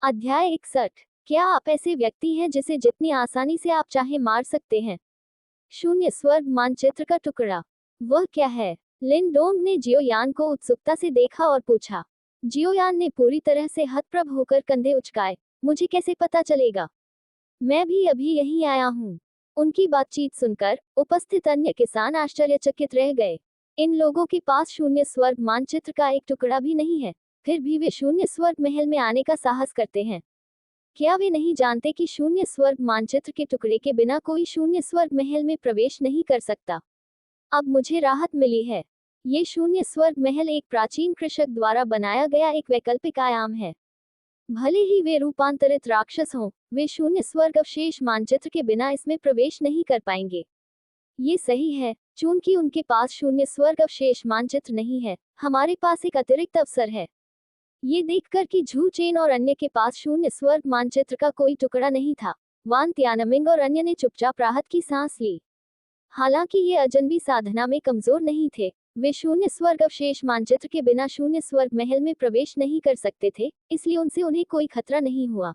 अध्याय 61। क्या आप ऐसे व्यक्ति हैं जिसे जितनी आसानी से आप चाहे मार सकते हैं? शून्य स्वर्ग मानचित्र का टुकड़ा। वह क्या है? लिन डोंग ने जियोयान को उत्सुकता से देखा और पूछा। जियोयान ने पूरी तरह से हतप्रभ होकर कंधे उचकाए। मुझे कैसे पता चलेगा? मैं भी अभी यहीं आया हूँ। उनकी बातचीत सुनकर उपस्थित अन्य किसान आश्चर्यचकित रह गए। इन लोगों के पास शून्य स्वर्ग मानचित्र का एक टुकड़ा भी नहीं है, फिर भी वे शून्य स्वर्ग महल में आने का साहस करते हैं। क्या वे नहीं जानते कि शून्य स्वर्ग मानचित्र के टुकड़े के बिना कोई शून्य स्वर्ग महल में प्रवेश नहीं कर सकता? अब मुझे राहत मिली है। ये शून्य स्वर्ग महल एक प्राचीन कृषक द्वारा बनाया गया एक वैकल्पिक आयाम है। भले ही वे रूपांतरित राक्षस हों, वे शून्य स्वर्ग अवशेष मानचित्र के बिना इसमें प्रवेश नहीं कर पाएंगे। ये सही है, चूंकि उनके पास शून्य स्वर्ग अवशेष मानचित्र नहीं है, हमारे पास एक अतिरिक्त अवसर है। ये देखकर कि झू चेन और अन्य के पास शून्य स्वर्ग मानचित्र का कोई टुकड़ा नहीं था, वान त्यानमिंग और अन्य ने चुपचाप राहत की सांस ली। हालांकि ये अजनबी साधना में कमजोर नहीं थे, वे शून्य स्वर्ग अवशेष मानचित्र के बिना शून्य स्वर्ग महल में प्रवेश नहीं कर सकते थे, इसलिए उनसे उन्हें कोई खतरा नहीं हुआ।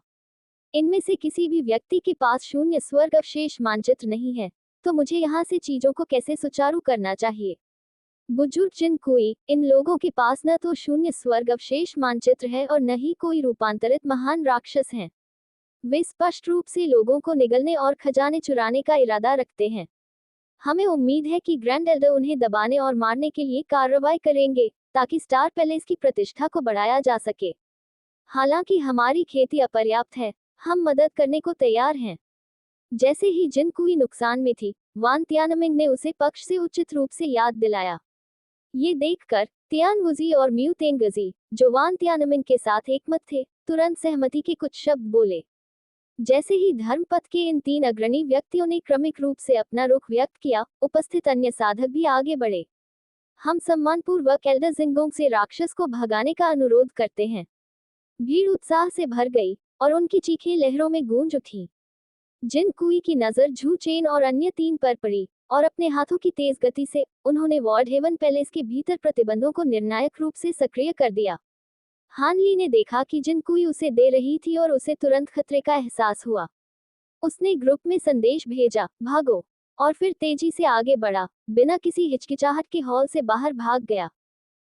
इनमें से किसी भी व्यक्ति के पास शून्य स्वर्ग अवशेष मानचित्र नहीं है, तो मुझे यहाँ से चीजों को कैसे सुचारू करना चाहिए? बुजुर्ग जिन कोई, इन लोगों के पास न तो शून्य स्वर्ग अवशेष मानचित्र है और न ही कोई रूपांतरित महान राक्षस हैं। वे स्पष्ट रूप से लोगों को निगलने और खजाने चुराने का इरादा रखते हैं। हमें उम्मीद है कि ग्रैंड एल्डर उन्हें दबाने और मारने के लिए कार्रवाई करेंगे, ताकि स्टार पैलेस की प्रतिष्ठा को बढ़ाया जा सके। हालांकि हमारी खेती अपर्याप्त है, हम मदद करने को तैयार हैं। जैसे ही जिन कोई नुकसान में थी, वान त्यानमिंग ने उसे पक्ष से उचित रूप से याद दिलाया। ये देखकर तियानवुजी और म्यू तेंगजी, जो वान त्यानमिंग के साथ एकमत थे, तुरंत सहमति के कुछ शब्द बोले। जैसे ही धर्मपथ के इन तीन अग्रणी व्यक्तियों ने क्रमिक रूप से अपना रुख व्यक्त किया, उपस्थित अन्य साधक भी आगे बढ़े। हम सम्मानपूर्वक एल्डर जिंगोंग से राक्षस को भगाने का अनुरोध करते हैं। भीड़ उत्साह से भर गई और उनकी चीखें लहरों में गूंज उठी। जिन कुई की नजर झू चेन और अन्य तीन पर पड़ी, और अपने हाथों की तेज गति से उन्होंने वॉर्ड हेवन पैलेस के भीतर प्रतिबंधों को निर्णायक रूप से सक्रिय कर दिया। हान ली ने देखा कि जिन कुई उसे दे रही थी और उसे तुरंत खतरे का एहसास हुआ। उसने ग्रुप में संदेश भेजा, भागो, और फिर तेजी से आगे बढ़ा, बिना किसी हिचकिचाहट के हॉल से बाहर भाग गया।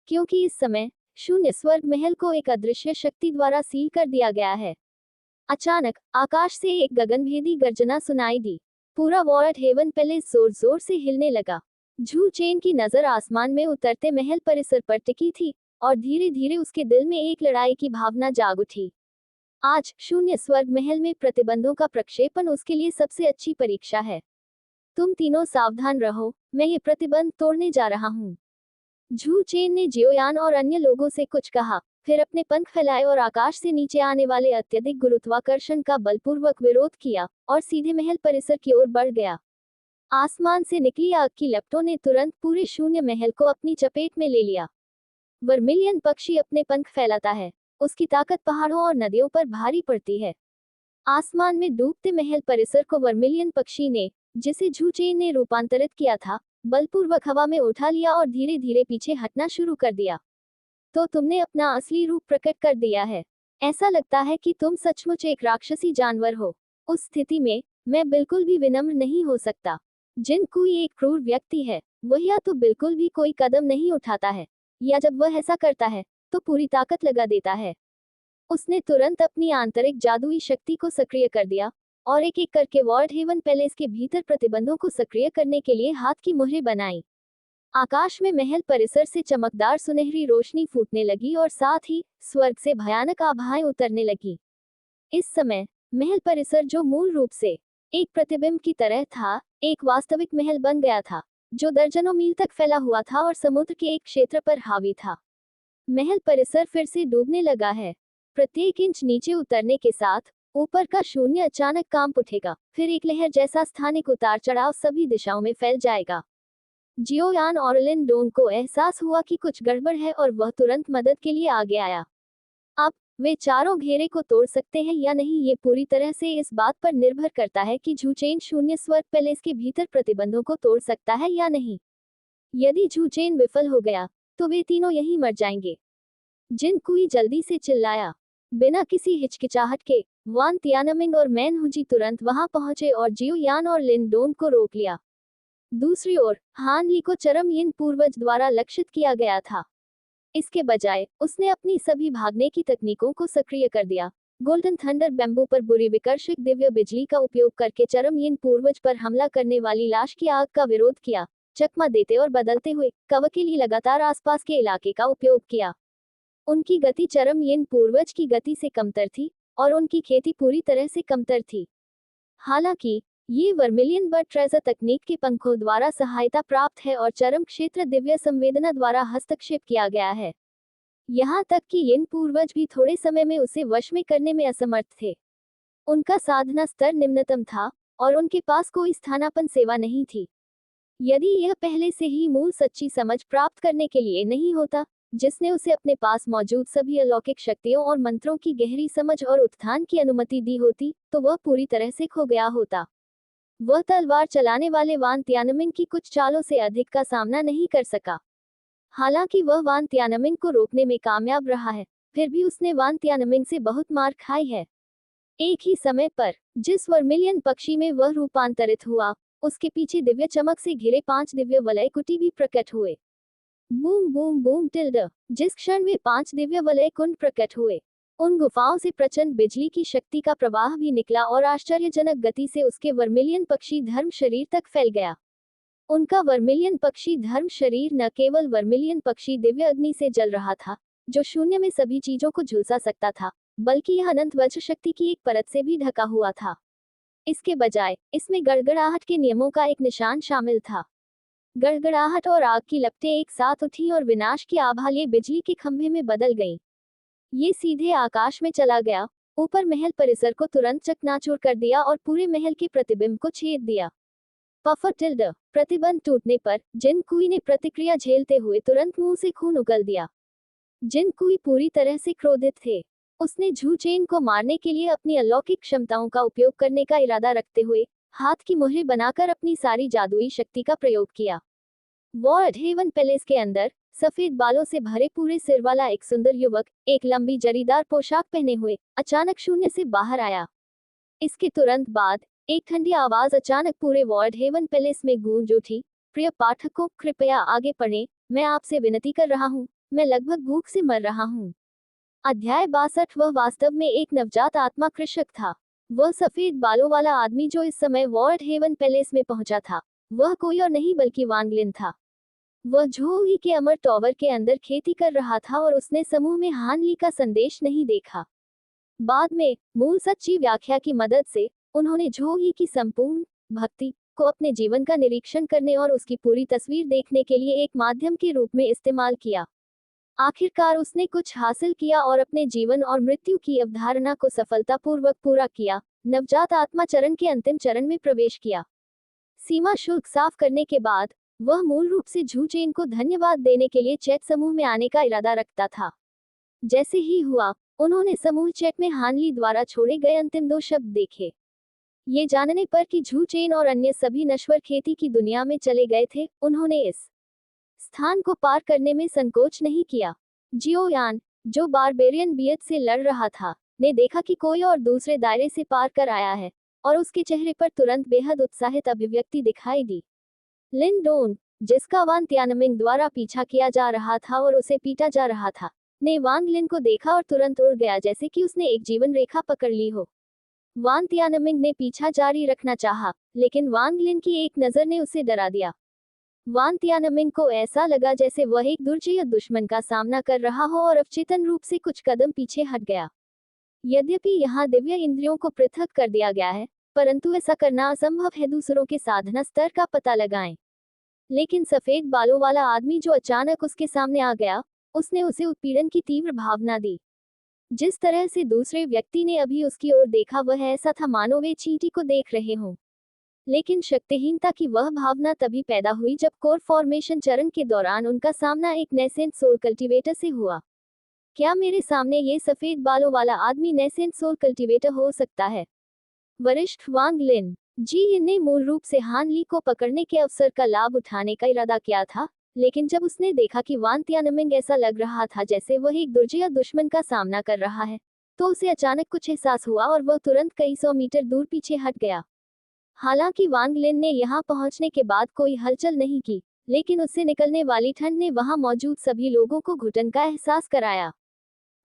क्योंकि इस समय शून्य स्वर्ग महल को एक अदृश्य शक्ति द्वारा सील कर दिया गया है। अचानक आकाश से एक गगनभेदी गर्जना सुनाई दी। पूरा वॉर्ड हेवन पैलेस जोर जोर से हिलने लगा। झू चेन की नजर आसमान में उतरते महल परिसर पर टिकी थी, और धीरे धीरे उसके दिल में एक लड़ाई की भावना जाग उठी। आज शून्य स्वर्ग महल में प्रतिबंधों का प्रक्षेपण उसके लिए सबसे अच्छी परीक्षा है। तुम तीनों सावधान रहो, मैं ये प्रतिबंध तोड़ने जा रहा हूँ। झू चेन ने जियोयान और अन्य लोगों से कुछ कहा, फिर अपने पंख फैलाए और आकाश से नीचे आने वाले अत्यधिक गुरुत्वाकर्षण का बलपूर्वक विरोध किया, और सीधे महल परिसर की ओर बढ़ गया। आसमान से निकली आग की लपटों ने तुरंत पूरे शून्य महल को अपनी चपेट में ले लिया। वर्मिलियन पक्षी अपने पंख फैलाता है, उसकी ताकत पहाड़ों और नदियों पर भारी पड़ती है। आसमान में डूबते महल परिसर को वर्मिलियन पक्षी ने, जिसे झू चेन ने रूपांतरित किया था, बलपूर्वक हवा में उठा लिया और धीरे धीरे पीछे हटना शुरू कर दिया। तो तुमने अपना असली रूप प्रकट कर दिया है। ऐसा लगता है कि तुम सचमुच एक राक्षसी जानवर हो। उस स्थिति में मैं बिल्कुल भी विनम्र नहीं हो सकता। जिन कोई एक क्रूर व्यक्ति है, वह या तो बिल्कुल भी कोई कदम नहीं उठाता है, या जब वह ऐसा करता है तो पूरी ताकत लगा देता है। उसने तुरंत अपनी आंतरिक जादुई शक्ति को सक्रिय कर दिया, और एक एक करके वॉर्ड हेवन पैलेस के भीतर प्रतिबंधों को सक्रिय करने के लिए हाथ की मुहरें बनाई। आकाश में महल परिसर से चमकदार सुनहरी रोशनी फूटने लगी और साथ ही स्वर्ग से भयानक आभाएं उतरने लगी। इस समय महल परिसर, जो मूल रूप से एक प्रतिबिंब की तरह था, एक वास्तविक महल बन गया था, जो दर्जनों मील तक फैला हुआ था और समुद्र के एक क्षेत्र पर हावी था। महल परिसर फिर से डूबने लगा है। प्रत्येक इंच नीचे उतरने के साथ ऊपर का शून्य अचानक कांप उठेगा, फिर एक लहर जैसा स्थानिक उतार चढ़ाव सभी दिशाओं में फैल जाएगा। जियोयान और लिन डोंग को एहसास हुआ कि कुछ गड़बड़ है और वह तुरंत मदद के लिए आगे आया। अब वे चारों घेरे को तोड़ सकते हैं या नहीं, ये पूरी तरह से इस बात पर निर्भर करता है कि झू चेन शून्य स्वर्ग पैलेस के भीतर प्रतिबंधों को तोड़ सकता है या नहीं। यदि झू चेन विफल हो गया, तो वे तीनों यहीं मर जाएंगे। जिन कुई जल्दी से चिल्लाया। बिना किसी हिचकिचाहट के वान तियानमिंग और मैन हुजी तुरंत वहां पहुंचे और जियो यान और लिन डोंग को रोक लिया। दूसरी ओर हान ली को चरम यिन पूर्वज द्वारा लक्षित किया गया था। इसके बजाय उसने अपनी सभी भागने की तकनीकों को सक्रिय कर दिया। गोल्डन थंडर बैम्बू पर बुरी विकर्षक दिव्य बिजली का उपयोग करके चरम यिन पूर्वज पर हमला करने वाली लाश की आग का विरोध किया। चकमा देते और बदलते हुए कवकिली लगातार आसपास के इलाके का उपयोग किया। उनकी गति चरम यिन पूर्वज की गति से कमतर थी और उनकी खेती पूरी तरह से कमतर थी। हालांकि ये वर्मिलियन बर्ड ट्रेजर तकनीक के पंखों द्वारा सहायता प्राप्त है और चरम क्षेत्र दिव्य संवेदना द्वारा हस्तक्षेप किया गया है। यहाँ तक कि यिन पूर्वज भी थोड़े समय में उसे वश में करने में असमर्थ थे। उनका साधना स्तर निम्नतम था और उनके पास कोई स्थानापन्न सेवा नहीं थी। यदि यह पहले से ही मूल सच्ची समझ प्राप्त करने के लिए नहीं होता, जिसने उसे अपने पास मौजूद सभी अलौकिक शक्तियों और मंत्रों की गहरी समझ और उत्थान की अनुमति दी होती, तो वह पूरी तरह से खो गया होता। वह तलवार चलाने वाले वान तियानमिंग की कुछ चालों से अधिक का सामना नहीं कर सका। हालांकि वह वान तियानमिंग को रोकने में कामयाब रहा है, फिर भी उसने वान तियानमिंग से बहुत मार खाई है। एक ही समय पर जिस वर्मिलियन पक्षी में वह रूपांतरित हुआ, उसके पीछे दिव्य चमक से घिरे 5 दिव्य वलय कुटी भी प्रकट हुए। Boom boom boom tilde. जिस क्षण वे 5 दिव्य वलय कुंड प्रकट हुए, उन गुफाओं से प्रचंड बिजली की शक्ति का प्रवाह भी निकला और आश्चर्यजनक गति से उसके वर्मिलियन पक्षी धर्म शरीर तक फैल गया। उनका वर्मिलियन पक्षी धर्म शरीर न केवल वर्मिलियन पक्षी दिव्य अग्नि से जल रहा था, जो शून्य में सभी चीजों को झुलसा सकता था, बल्कि यह अनंत वज्र शक्ति की एक परत से भी ढका हुआ था। इसके बजाय इसमें गड़गड़ाहट के नियमों का एक निशान शामिल था। गड़गड़ाहट और आग की लपटें एक साथ उठी और विनाश की आभा लिए बिजली के खंभे में बदल गईं। ये सीधे आकाश में चला गया, ऊपर महल परिसर को तुरंत चकनाचूर कर दिया और पूरे महल के प्रतिबिंब को छेद दिया। Puffer tilde. प्रतिबंध टूटने पर जिन कुई ने प्रतिक्रिया झेलते हुए तुरंत मुंह से खून उगल दिया। जिन कुई पूरी तरह से क्रोधित थे। उसने झू चेन को मारने के लिए अपनी अलौकिक क्षमताओं का उपयोग करने का इरादा रखते हुए हाथ की मुहरें बनाकर अपनी सारी जादुई शक्ति का प्रयोग किया। वॉर्ड हेवन पैलेस के अंदर सफेद बालों से भरे पूरे सिर वाला एक सुंदर युवक, एक लंबी जरीदार पोशाक पहने हुए, अचानक शून्य से बाहर आया। इसके तुरंत बाद एक ठंडी आवाज अचानक पूरे वॉर्ड हेवन पैलेस में गूंज उठी। प्रिय पाठकों, कृपया आगे पढ़ें, मैं आपसे विनती कर रहा हूँ, मैं लगभग भूख से मर रहा हूँ। अध्याय 62। वह वास्तव में एक नवजात आत्मा कृषक था। वह सफेद बालों वाला आदमी जो इस समय वॉर्ड हेवन पैलेस में पहुंचा था, वह कोई और नहीं बल्कि वांग लिन था। वह झोही के अमर टॉवर के अंदर खेती कर रहा था और उसने समूह में हान ली का संदेश नहीं देखा। बाद में मूल सच्ची व्याख्या की मदद से उन्होंने झोही की संपूर्ण भक्ति को अपने जीवन का निरीक्षण करने और उसकी पूरी तस्वीर देखने के लिए एक माध्यम के रूप में इस्तेमाल किया। आखिरकार उसने कुछ हासिल किया और अपने जीवन और मृत्यु की अवधारणा को सफलतापूर्वक पूरा किया। नवजात आत्मा चरण के अंतिम चरण में प्रवेश किया। सीमा शुल्क साफ करने के बाद वह मूल रूप से झू चेन को धन्यवाद देने के लिए चैट समूह में आने का इरादा रखता था। जैसे ही हुआ, उन्होंने समूह चैट में हानली द्वारा छोड़े गए अंतिम 2 शब्द देखे। ये जानने पर कि झू चेन और अन्य सभी नश्वर खेती की दुनिया में चले गए थे, उन्होंने इस स्थान को पार करने में संकोच नहीं किया। जियो यान, जो बारबेरियन बियत से लड़ रहा था, ने देखा कि कोई और दूसरे दायरे से पार कर आया है और उसके चेहरे पर तुरंत बेहद उत्साहित अभिव्यक्ति दिखाई दी। लिन डोंग, जिसका वान तियानमिंग द्वारा पीछा किया जा रहा था और उसे पीटा जा रहा था, ने वांग लिन को देखा और तुरंत उड़ गया जैसे कि उसने एक जीवन रेखा पकड़ ली हो। वान तियानमिंग ने पीछा जारी रखना चाहा, लेकिन वांग लिन की एक नजर ने उसे डरा दिया। वान तियानमिंग को ऐसा लगा जैसे वह एक दुर्जय दुश्मन का सामना कर रहा हो और अवचेतन रूप से कुछ कदम पीछे हट गया। यद्यपि यहाँ दिव्य इंद्रियों को पृथक कर दिया गया है, परंतु ऐसा करना असंभव है। दूसरों के साधना स्तर का पता लगाएं। लेकिन सफेद बालों वाला आदमी जो अचानक उसके सामने आ गया, उसने उसे उत्पीड़न की तीव्र भावना दी। जिस तरह से दूसरे व्यक्ति ने अभी उसकी ओर देखा, वह ऐसा था मानो वे चींटी को देख रहे हों। लेकिन शक्तिहीनता की वह भावना तभी पैदा हुई जब कोर फॉर्मेशन चरण के दौरान उनका सामना एक नेसेंट सोल कल्टीवेटर से हुआ। क्या मेरे सामने ये सफेद बालों वाला आदमी नेसेंट सोल कल्टीवेटर हो सकता है? वरिष्ठ वांग लिन जी ने मूल रूप से हान ली को पकड़ने के अवसर का लाभ उठाने का इरादा किया था, लेकिन जब उसने देखा कि वान तियानमिंग ऐसा लग रहा था जैसे वह एक दुर्जय दुश्मन का सामना कर रहा है, तो उसे अचानक कुछ एहसास हुआ और वह तुरंत कई 100 मीटर दूर पीछे हट गया। हालांकि वांग लिन ने यहां पहुंचने के बाद कोई हलचल नहीं की, लेकिन उससे निकलने वाली ठंड ने वहां मौजूद सभी लोगों को घुटन का एहसास कराया,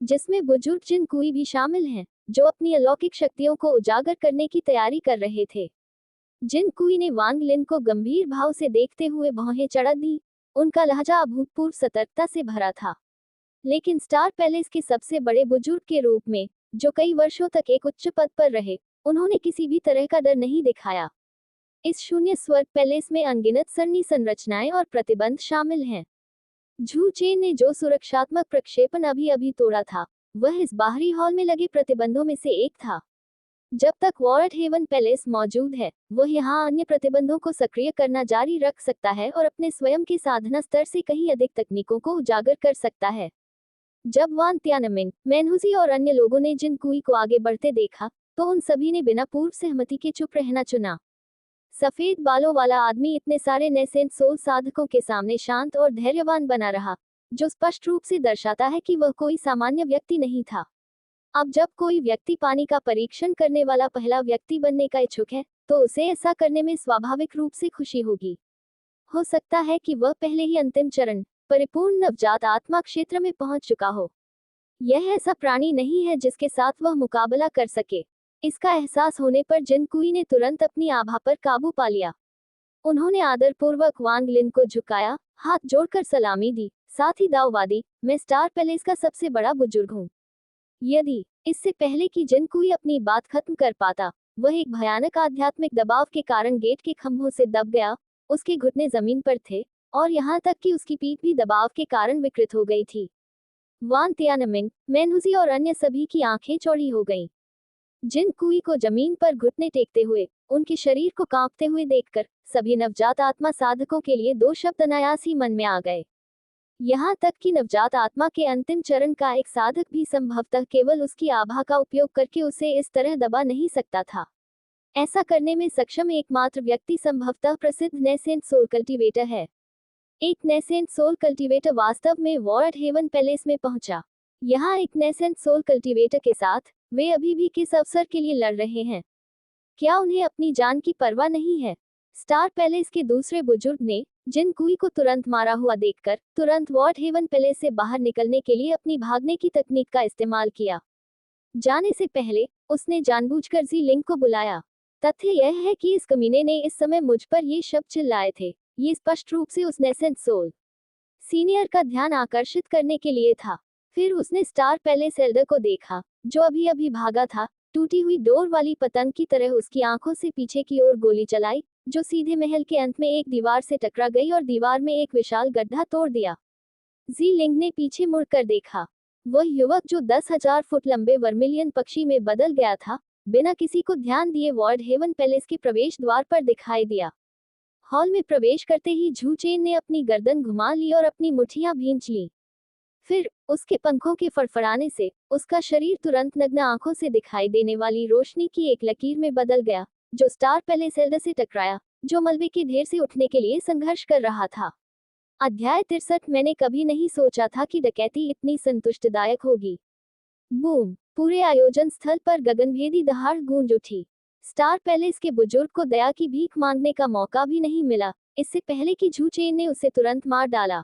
जिसमें बुजुर्ग जिन कुई भी शामिल हैं, जो अपनी अलौकिक शक्तियों को उजागर करने की तैयारी कर रहे थे। जिन कुई ने वांग लिन को गंभीर भाव से देखते हुए भौहें चढ़ा दी। उनका लहजा अभूतपूर्व सतर्कता से भरा था। लेकिन स्टार पैलेस के सबसे बड़े बुजुर्ग के रूप में, जो कई वर्षों तक एक उच्च पद पर रहे, उन्होंने किसी भी तरह का डर नहीं दिखाया। इस शून्य स्वर्ग पैलेस में अनगिनत सरनी संरचनाएं और प्रतिबंध शामिल हैं। झू चेन ने जो सुरक्षात्मक प्रक्षेपण अभी अभी तोड़ा था, वह इस बाहरी हॉल में लगे प्रतिबंधों में से एक था। जब तक वॉर्ड हेवन पैलेस मौजूद है, वह यहाँ अन्य प्रतिबंधों को सक्रिय करना जारी रख सकता है और अपने स्वयं के साधना स्तर से कहीं अधिक तकनीकों को उजागर कर सकता है। जब वान त्यानमिंग, मैनहुजी और अन्य लोगों ने जिन कुई को आगे बढ़ते देखा, तो उन सभी ने बिना पूर्व सहमति के चुप रहना चुना। सफेद बालों वाला आदमी इतने सारे नेसेंट सोल साधकों के सामने शांत और धैर्यवान बना रहा, जो स्पष्ट रूप से दर्शाता है कि वह कोई सामान्य व्यक्ति नहीं था। अब जब कोई व्यक्ति पानी का परीक्षण करने वाला पहला व्यक्ति बनने का इच्छुक है, तो उसे ऐसा करने में स्वाभाविक रूप से खुशी होगी। हो सकता है कि वह पहले ही अंतिम चरण, परिपूर्ण नवजात आत्मा क्षेत्र में पहुंच चुका हो। यह ऐसा प्राणी नहीं है जिसके साथ वह मुकाबला कर सके। इसका एहसास होने पर जिन कुई ने तुरंत अपनी आभा पर काबू पा लिया। उन्होंने आदरपूर्वक वांग लिन को झुकाया, हाथ जोड़कर सलामी दी, साथ ही दाववादी, मैं स्टार पैलेस का सबसे बड़ा बुजुर्ग हूँ। यदि इससे पहले कि जिन कुई अपनी बात खत्म कर पाता, वह एक भयानक आध्यात्मिक दबाव के कारण गेट के खंभों से दब गया। उसके घुटने जमीन पर थे, और यहाँ तक कि उसकी पीठ भी दबाव के कारण विकृत हो गई थी। वान त्यानमिंग, मैनहुजी और अन्य सभी की आंखें चौड़ी हो गईं। जिन कुई को जमीन पर घुटने टेकते हुए, उनके शरीर को कांपते हुए देखकर, सभी नवजात आत्मा साधकों के लिए दो शब्द अनायास ही मन में आ गए। यहाँ तक कि नवजात आत्मा के अंतिम चरण का एक साधक भी संभवतः केवल उसकी आभा का उपयोग करके उसे इस तरह दबा नहीं सकता था। ऐसा करने में सक्षम एकमात्र व्यक्ति संभवतः प्रसिद्ध नेसेंट सोल कल्टीवेटर है। एक नेसेंट सोल कल्टीवेटर वास्तव में वॉर्ड हेवन पैलेस में पहुंचा। यहाँ एक नेसेंट सोल कल्टीवेटर के साथ वे अभी भी किस अवसर के लिए लड़ रहे हैं? क्या उन्हें अपनी जान की परवाह नहीं है? स्टार पैलेस के दूसरे बुजुर्ग ने जिन कुई को तुरंत मारा हुआ देखकर तुरंत वॉर्ड हेवन पैलेस से बाहर निकलने के लिए अपनी भागने की तकनीक का इस्तेमाल किया। जाने से पहले उसने जानबूझकर जी लिंग को बुलाया। तथ्य यह है कि इस कमीने ने इस समय मुझ पर ये शब्द चिल्लाए थे। ये स्पष्ट रूप से उस नेसेंट सोल सीनियर का ध्यान आकर्षित करने के लिए था। फिर उसने स्टार पैलेस एल्डर को देखा, जो अभी अभी भागा था। टूटी हुई डोर वाली पतंग की तरह उसकी आंखों से पीछे की ओर गोली चलाई, जो सीधे महल के अंत में एक दीवार से टकरा गई और दीवार में एक विशाल गड्ढा तोड़ दिया। जी लिंग ने पीछे मुड़कर देखा। वह युवक जो 10,000 फुट लंबे वर्मिलियन पक्षी में बदल गया था, बिना किसी को ध्यान दिए वॉर्ड हेवन पैलेस के प्रवेश द्वार पर दिखाई दिया। हॉल में प्रवेश करते ही झू चेन ने अपनी गर्दन घुमा ली और अपनी मुट्ठियां भींच ली। फिर उसके पंखों के फड़फड़ाने से उसका शरीर तुरंत नग्न आंखों से दिखाई देने वाली रोशनी की एक लकीर में बदल गया, जो स्टार पैलेस एल्डर से टकराया, जो मलबे के ढेर से उठने के लिए संघर्ष कर रहा था। अध्याय 63। मैंने कभी नहीं सोचा था कि डकैती इतनी संतुष्टिदायक होगी। बूम! पूरे आयोजन स्थल पर गगनभेदी दहाड़ गूंज उठी। स्टार पैलेस के बुजुर्ग को दया की भीख मांगने का मौका भी नहीं मिला, इससे पहले कि झू चेन ने उसे तुरंत मार डाला।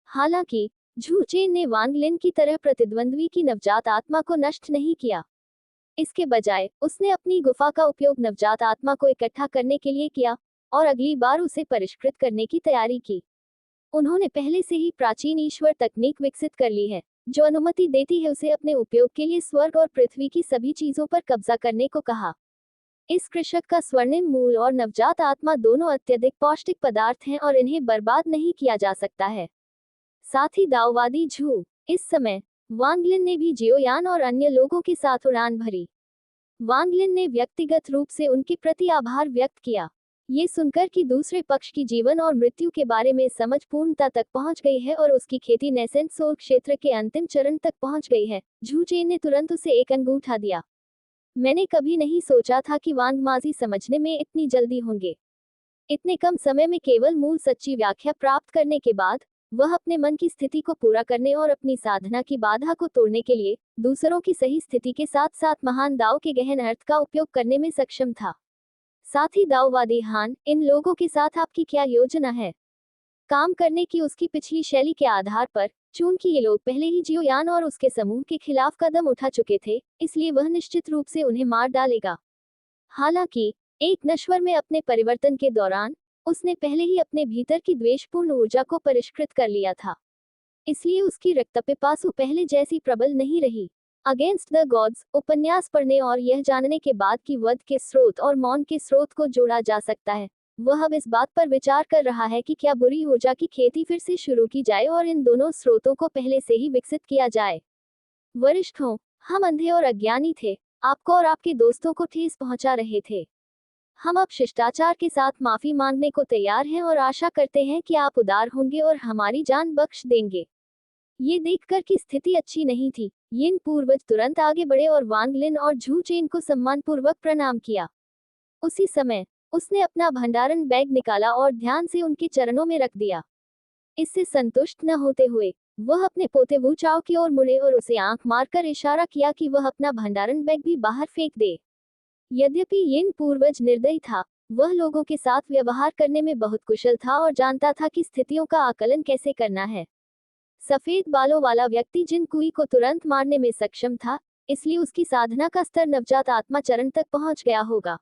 हालांकि झू चेन ने वांग लिन की तरह प्रतिद्वंद्वी की नवजात आत्मा को नष्ट नहीं किया। इसके बजाय उसने अपनी गुफा का उपयोग नवजात आत्मा को इकट्ठा करने के लिए किया और अगली बार उसे परिष्कृत करने की तैयारी की। उन्होंने पहले से ही प्राचीन ईश्वर तकनीक विकसित कर ली है, जो अनुमति देती है उसे अपने उपयोग के लिए स्वर्ग और पृथ्वी की सभी चीजों पर कब्जा करने को कहा। इस कृषक का स्वर्णिम मूल और नवजात आत्मा दोनों अत्यधिक पौष्टिक पदार्थ हैं और इन्हें बर्बाद नहीं किया जा सकता है। साथ ही दाववादी झू। इस समय वांग लिन ने भी जियोयान और अन्य लोगों के साथ उड़ान भरी। वांग लिन ने व्यक्तिगत रूप से उनके प्रति आभार व्यक्त किया। ये सुनकर कि दूसरे पक्ष की जीवन और मृत्यु के बारे में समझ पूर्णता तक पहुंच गई है और उसकी खेती नेसेंट सोल क्षेत्र के अंतिम चरण तक पहुंच गई है, झू चेन ने तुरंत उसे एक अंगूठा दिया। मैंने कभी नहीं सोचा था कि वांग माजी समझने में इतनी जल्दी होंगे। इतने कम समय में केवल मूल सच्ची व्याख्या प्राप्त करने के बाद वह अपने मन की स्थिति को पूरा करने और अपनी साधना की बाधा को तोड़ने के लिए दूसरों की सही स्थिति के साथ साथ महान दाव के गहन अर्थ का उपयोग करने में सक्षम था। साथ ही दाववादी हान, इन लोगों के साथ आपकी क्या योजना है काम करने की? उसकी पिछली शैली के आधार पर, चूंकि ये लोग पहले ही जियोयान और उसके समूह के खिलाफ कदम उठा चुके थे, इसलिए वह निश्चित रूप से उन्हें मार डालेगा। हालांकि एक नश्वर में अपने परिवर्तन के दौरान उसने पहले ही अपने भीतर की द्वेषपूर्ण ऊर्जा को परिष्कृत कर लिया था, इसलिए उसकी रक्तपिपासु पहले जैसी प्रबल नहीं रही। अगेंस्ट द गॉड्स उपन्यास पढ़ने और यह जानने के बाद कि वध के स्रोत और मौन के स्रोत को जोड़ा जा सकता है, वह अब इस बात पर विचार कर रहा है कि क्या बुरी ऊर्जा की खेती फिर से शुरू की जाए और इन दोनों स्रोतों को पहले से ही विकसित किया जाए। वरिष्ठों, हम अंधे और अज्ञानी थे, आपको और आपके दोस्तों को ठेस पहुंचा रहे थे। हम अब शिष्टाचार के साथ माफी मांगने को तैयार हैं और आशा करते हैं कि आप उदार होंगे और हमारी जान बख्श देंगे। ये देखकर कि स्थिति अच्छी नहीं थी, यिन पूर्वज तुरंत आगे बढ़े और वांग लिन और झू चेन को सम्मानपूर्वक प्रणाम किया। उसी समय उसने अपना भंडारण बैग निकाला और ध्यान से उनके चरणों में रख दिया। इससे संतुष्ट न होते हुए वह अपने पोते वू चाओ की ओर मुड़े और उसे आंख मारकर इशारा किया कि वह अपना भंडारण बैग भी बाहर फेंक दे। यद्यपि यिन पूर्वज निर्दयी था, वह लोगों के साथ व्यवहार करने में बहुत कुशल था और जानता था कि स्थितियों का आकलन कैसे करना है। सफेद बालों वाला व्यक्ति जिन कुई को तुरंत मारने में सक्षम था, इसलिए उसकी साधना का स्तर नवजात आत्मा चरण तक पहुंच गया होगा।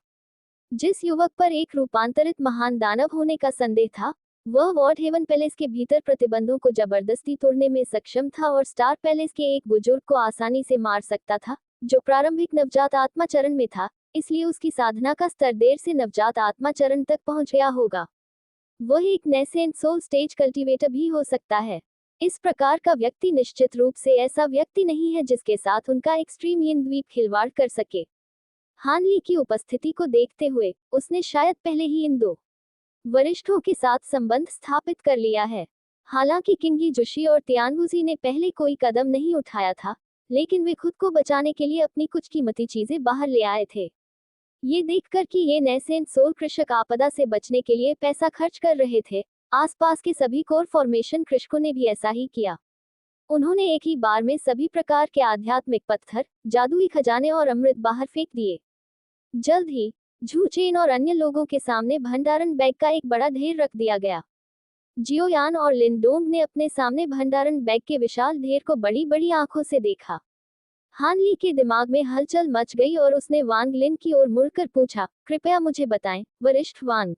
जिस युवक पर एक रूपांतरित महान दानव होने का संदेह था, वह वॉर्ड हेवन पैलेस के भीतर प्रतिबंधों को जबरदस्ती तोड़ने में सक्षम था और स्टार पैलेस के एक बुजुर्ग को आसानी से मार सकता था, जो प्रारंभिक नवजात आत्मा चरण में था, इसलिए उसकी साधना का स्तर देर से नवजात आत्मा चरण तक पहुंच गया होगा। वह एक नेसेंट सोल स्टेज कल्टीवेटर भी हो सकता है। इस प्रकार का व्यक्ति निश्चित रूप से ऐसा व्यक्ति नहीं है जिसके साथ उनका एक्सट्रीम यिन द्वीप खिलवाड़ कर सके। हानली की उपस्थिति को देखते हुए उसने शायद पहले ही इन दो वरिष्ठों के साथ संबंध स्थापित कर लिया है। हालांकि किंगी जुशी और तियानवुजी ने पहले कोई कदम नहीं उठाया था, लेकिन वे खुद को बचाने के लिए अपनी कुछ कीमती चीजें बाहर ले आए थे। ये देखकर कि ये नेसेंट सोल कृषक आपदा से बचने के लिए पैसा खर्च कर रहे थे, आसपास के सभी कोर फॉर्मेशन कृषकों ने भी ऐसा ही किया। उन्होंने एक ही बार में सभी प्रकार के आध्यात्मिक पत्थर, जादुई खजाने और अमृत बाहर फेंक दिए। जल्द ही झू चेन और अन्य लोगों के सामने भंडारण बैग का एक बड़ा ढेर रख दिया गया। जियोयान और लिनडोंग ने अपने सामने भंडारण बैग के विशाल ढेर को बड़ी बड़ी आंखों से देखा। हानली के दिमाग में हलचल मच गई और उसने वांग लिन की ओर मुड़कर पूछा, कृपया मुझे बताएं, वरिष्ठ वांग।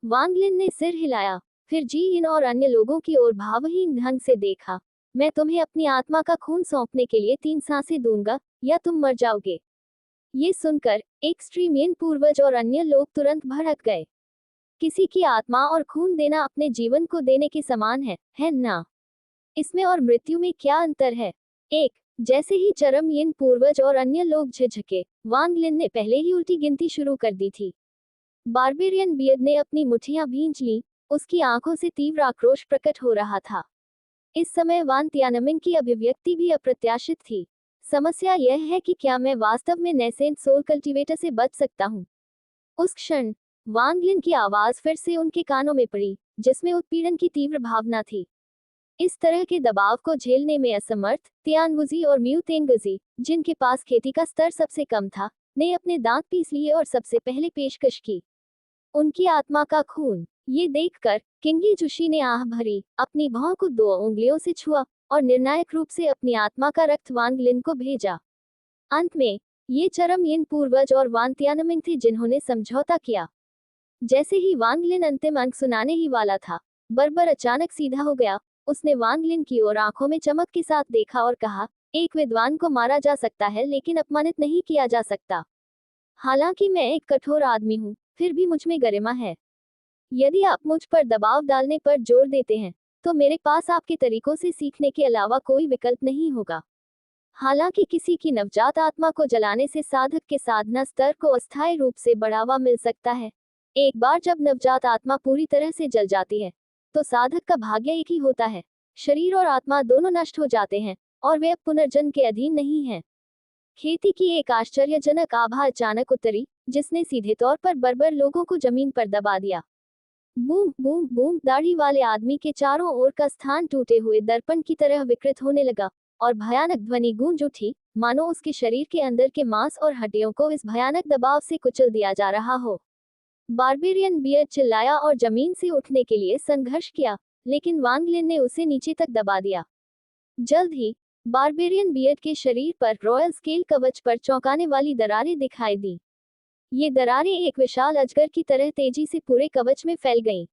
वांग लिन ने सिर हिलाया, फिर जी इन और अन्य लोगों की ओर भावहीन ढंग से देखा। मैं तुम्हें अपनी आत्मा का खून सौंपने के लिए 3 सांसें दूंगा, या तुम मर जाओगे। ये सुनकर एक्सट्रीम यिन पूर्वज और अन्य लोग तुरंत भड़क गए। किसी की आत्मा और खून देना अपने जीवन को देने के समान है ना? इसमें और मृत्यु में क्या अंतर है? एक जैसे ही चरम यिन पूर्वज और अन्य लोग झिझके, वांग लिन ने पहले ही उल्टी गिनती शुरू कर दी थी। बारबेरियन बियर्ड ने अपनी मुठ्ठियां भींच ली, उसकी आंखों से तीव्र आक्रोश प्रकट हो रहा था। इस समय वान तियानमिंग की अभिव्यक्ति भी अप्रत्याशित थी। समस्या यह है कि क्या मैं वास्तव में नेसेंट सोल कल्टीवेटर से बच सकता हूँ? उस क्षण वांग लिन की आवाज फिर से उनके कानों में पड़ी, जिसमें उत्पीड़न की तीव्र भावना थी। इस तरह के दबाव को झेलने में असमर्थ तियानवुजी और म्यू तेंगजी, जिनके पास खेती का स्तर सबसे कम था, ने अपने दांत पीस लिए और सबसे पहले पेशकश की उनकी आत्मा का खून। ये देखकर किंगी जुशी ने आह भरी, अपनी भौं को 2 उंगलियों से छुआ और निर्णायक रूप से अपनी आत्मा का रक्त वांग लिन को भेजा। अंत में ये चरम यिन पूर्वज और वान तियानमिंग थे जिन्होंने समझौता किया। जैसे ही वांग लिन अंतिम अंक सुनाने ही वाला था, बर्बर अचानक सीधा हो गया। उसने वांग लिन की ओर आंखों में चमक के साथ देखा और कहा, एक विद्वान को मारा जा सकता है लेकिन अपमानित नहीं किया जा सकता। हालांकि मैं एक कठोर आदमी हूँ, फिर भी मुझ में गरिमा है। यदि आप मुझ पर दबाव डालने पर जोर देते हैं, तो मेरे पास आपके तरीकों से सीखने के अलावा कोई विकल्प नहीं होगा। हालांकि किसी की नवजात आत्मा को जलाने से साधक के साधना स्तर को अस्थायी रूप से बढ़ावा मिल सकता है। एक बार जब नवजात आत्मा पूरी तरह से जल जाती है, तो साधक का भाग्य एक ही होता है, शरीर और आत्मा दोनों नष्ट हो जाते हैं और वे अब पुनर्जन्म के अधीन नहीं हैं। खेती की एक आश्चर्यजनक आभा अचानक उतरी, जिसने सीधे तौर पर बर्बर लोगों को जमीन पर दबा दिया। बूम बूम बूम, दाढ़ी वाले आदमी के चारों ओर का स्थान टूटे हुए दर्पण की तरह विकृत होने लगा और भयानक ध्वनि गूंज उठी, मानो उसके शरीर के अंदर के मांस और हड्डियों को इस भयानक दबाव से कुचल दिया जा रहा हो। बारबेरियन बियर्ड चिल्लाया और जमीन से उठने के लिए संघर्ष किया, लेकिन वांग लिन ने उसे नीचे तक दबा दिया। जल्द ही बारबेरियन बियर्ड के शरीर पर रॉयल स्केल कवच पर चौंकाने वाली दरारें दिखाई दी। ये दरारें एक विशाल अजगर की तरह तेजी से पूरे कवच में फैल गईं।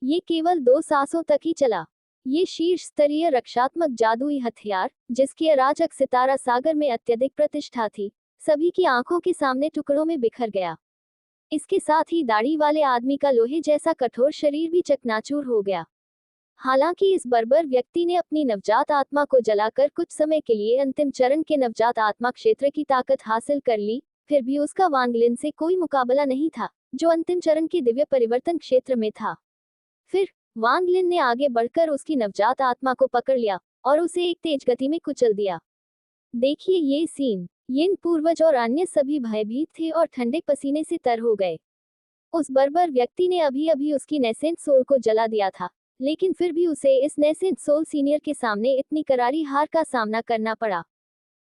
ये केवल 2 सांसों तक ही चला। ये शीर्ष स्तरीय रक्षात्मक जादुई हथियार, जिसकी अराजक सितारा सागर में अत्यधिक प्रतिष्ठा थी, सभी की आंखों के सामने टुकड़ों में बिखर गया। इसके साथ ही दाढ़ी वाले आदमी का लोहे जैसा कठोर शरीर भी चकनाचूर हो गया। हालांकि इस बर्बर व्यक्ति ने अपनी नवजात आत्मा को जलाकर कुछ समय के लिए अंतिम चरण के नवजात आत्मा क्षेत्र की ताकत हासिल कर ली, फिर भी उसका वांग लिन से कोई मुकाबला नहीं था, जो अंतिम चरण के दिव्य परिवर्तन क्षेत्र में था। फिर वांग लिन ने आगे बढ़कर उसकी नवजात आत्मा को पकड़ लिया और उसे एक तेज गति में कुचल दिया। देखिए ये सीन। यिन पूर्वज और अन्य सभी भयभीत थे और ठंडे पसीने से तर हो गए। उस बर्बर व्यक्ति ने अभी अभी उसकी नेसेंट सोल को जला दिया था, लेकिन फिर भी उसे इस नेसेंट सोल सीनियर के सामने इतनी करारी हार का सामना करना पड़ा।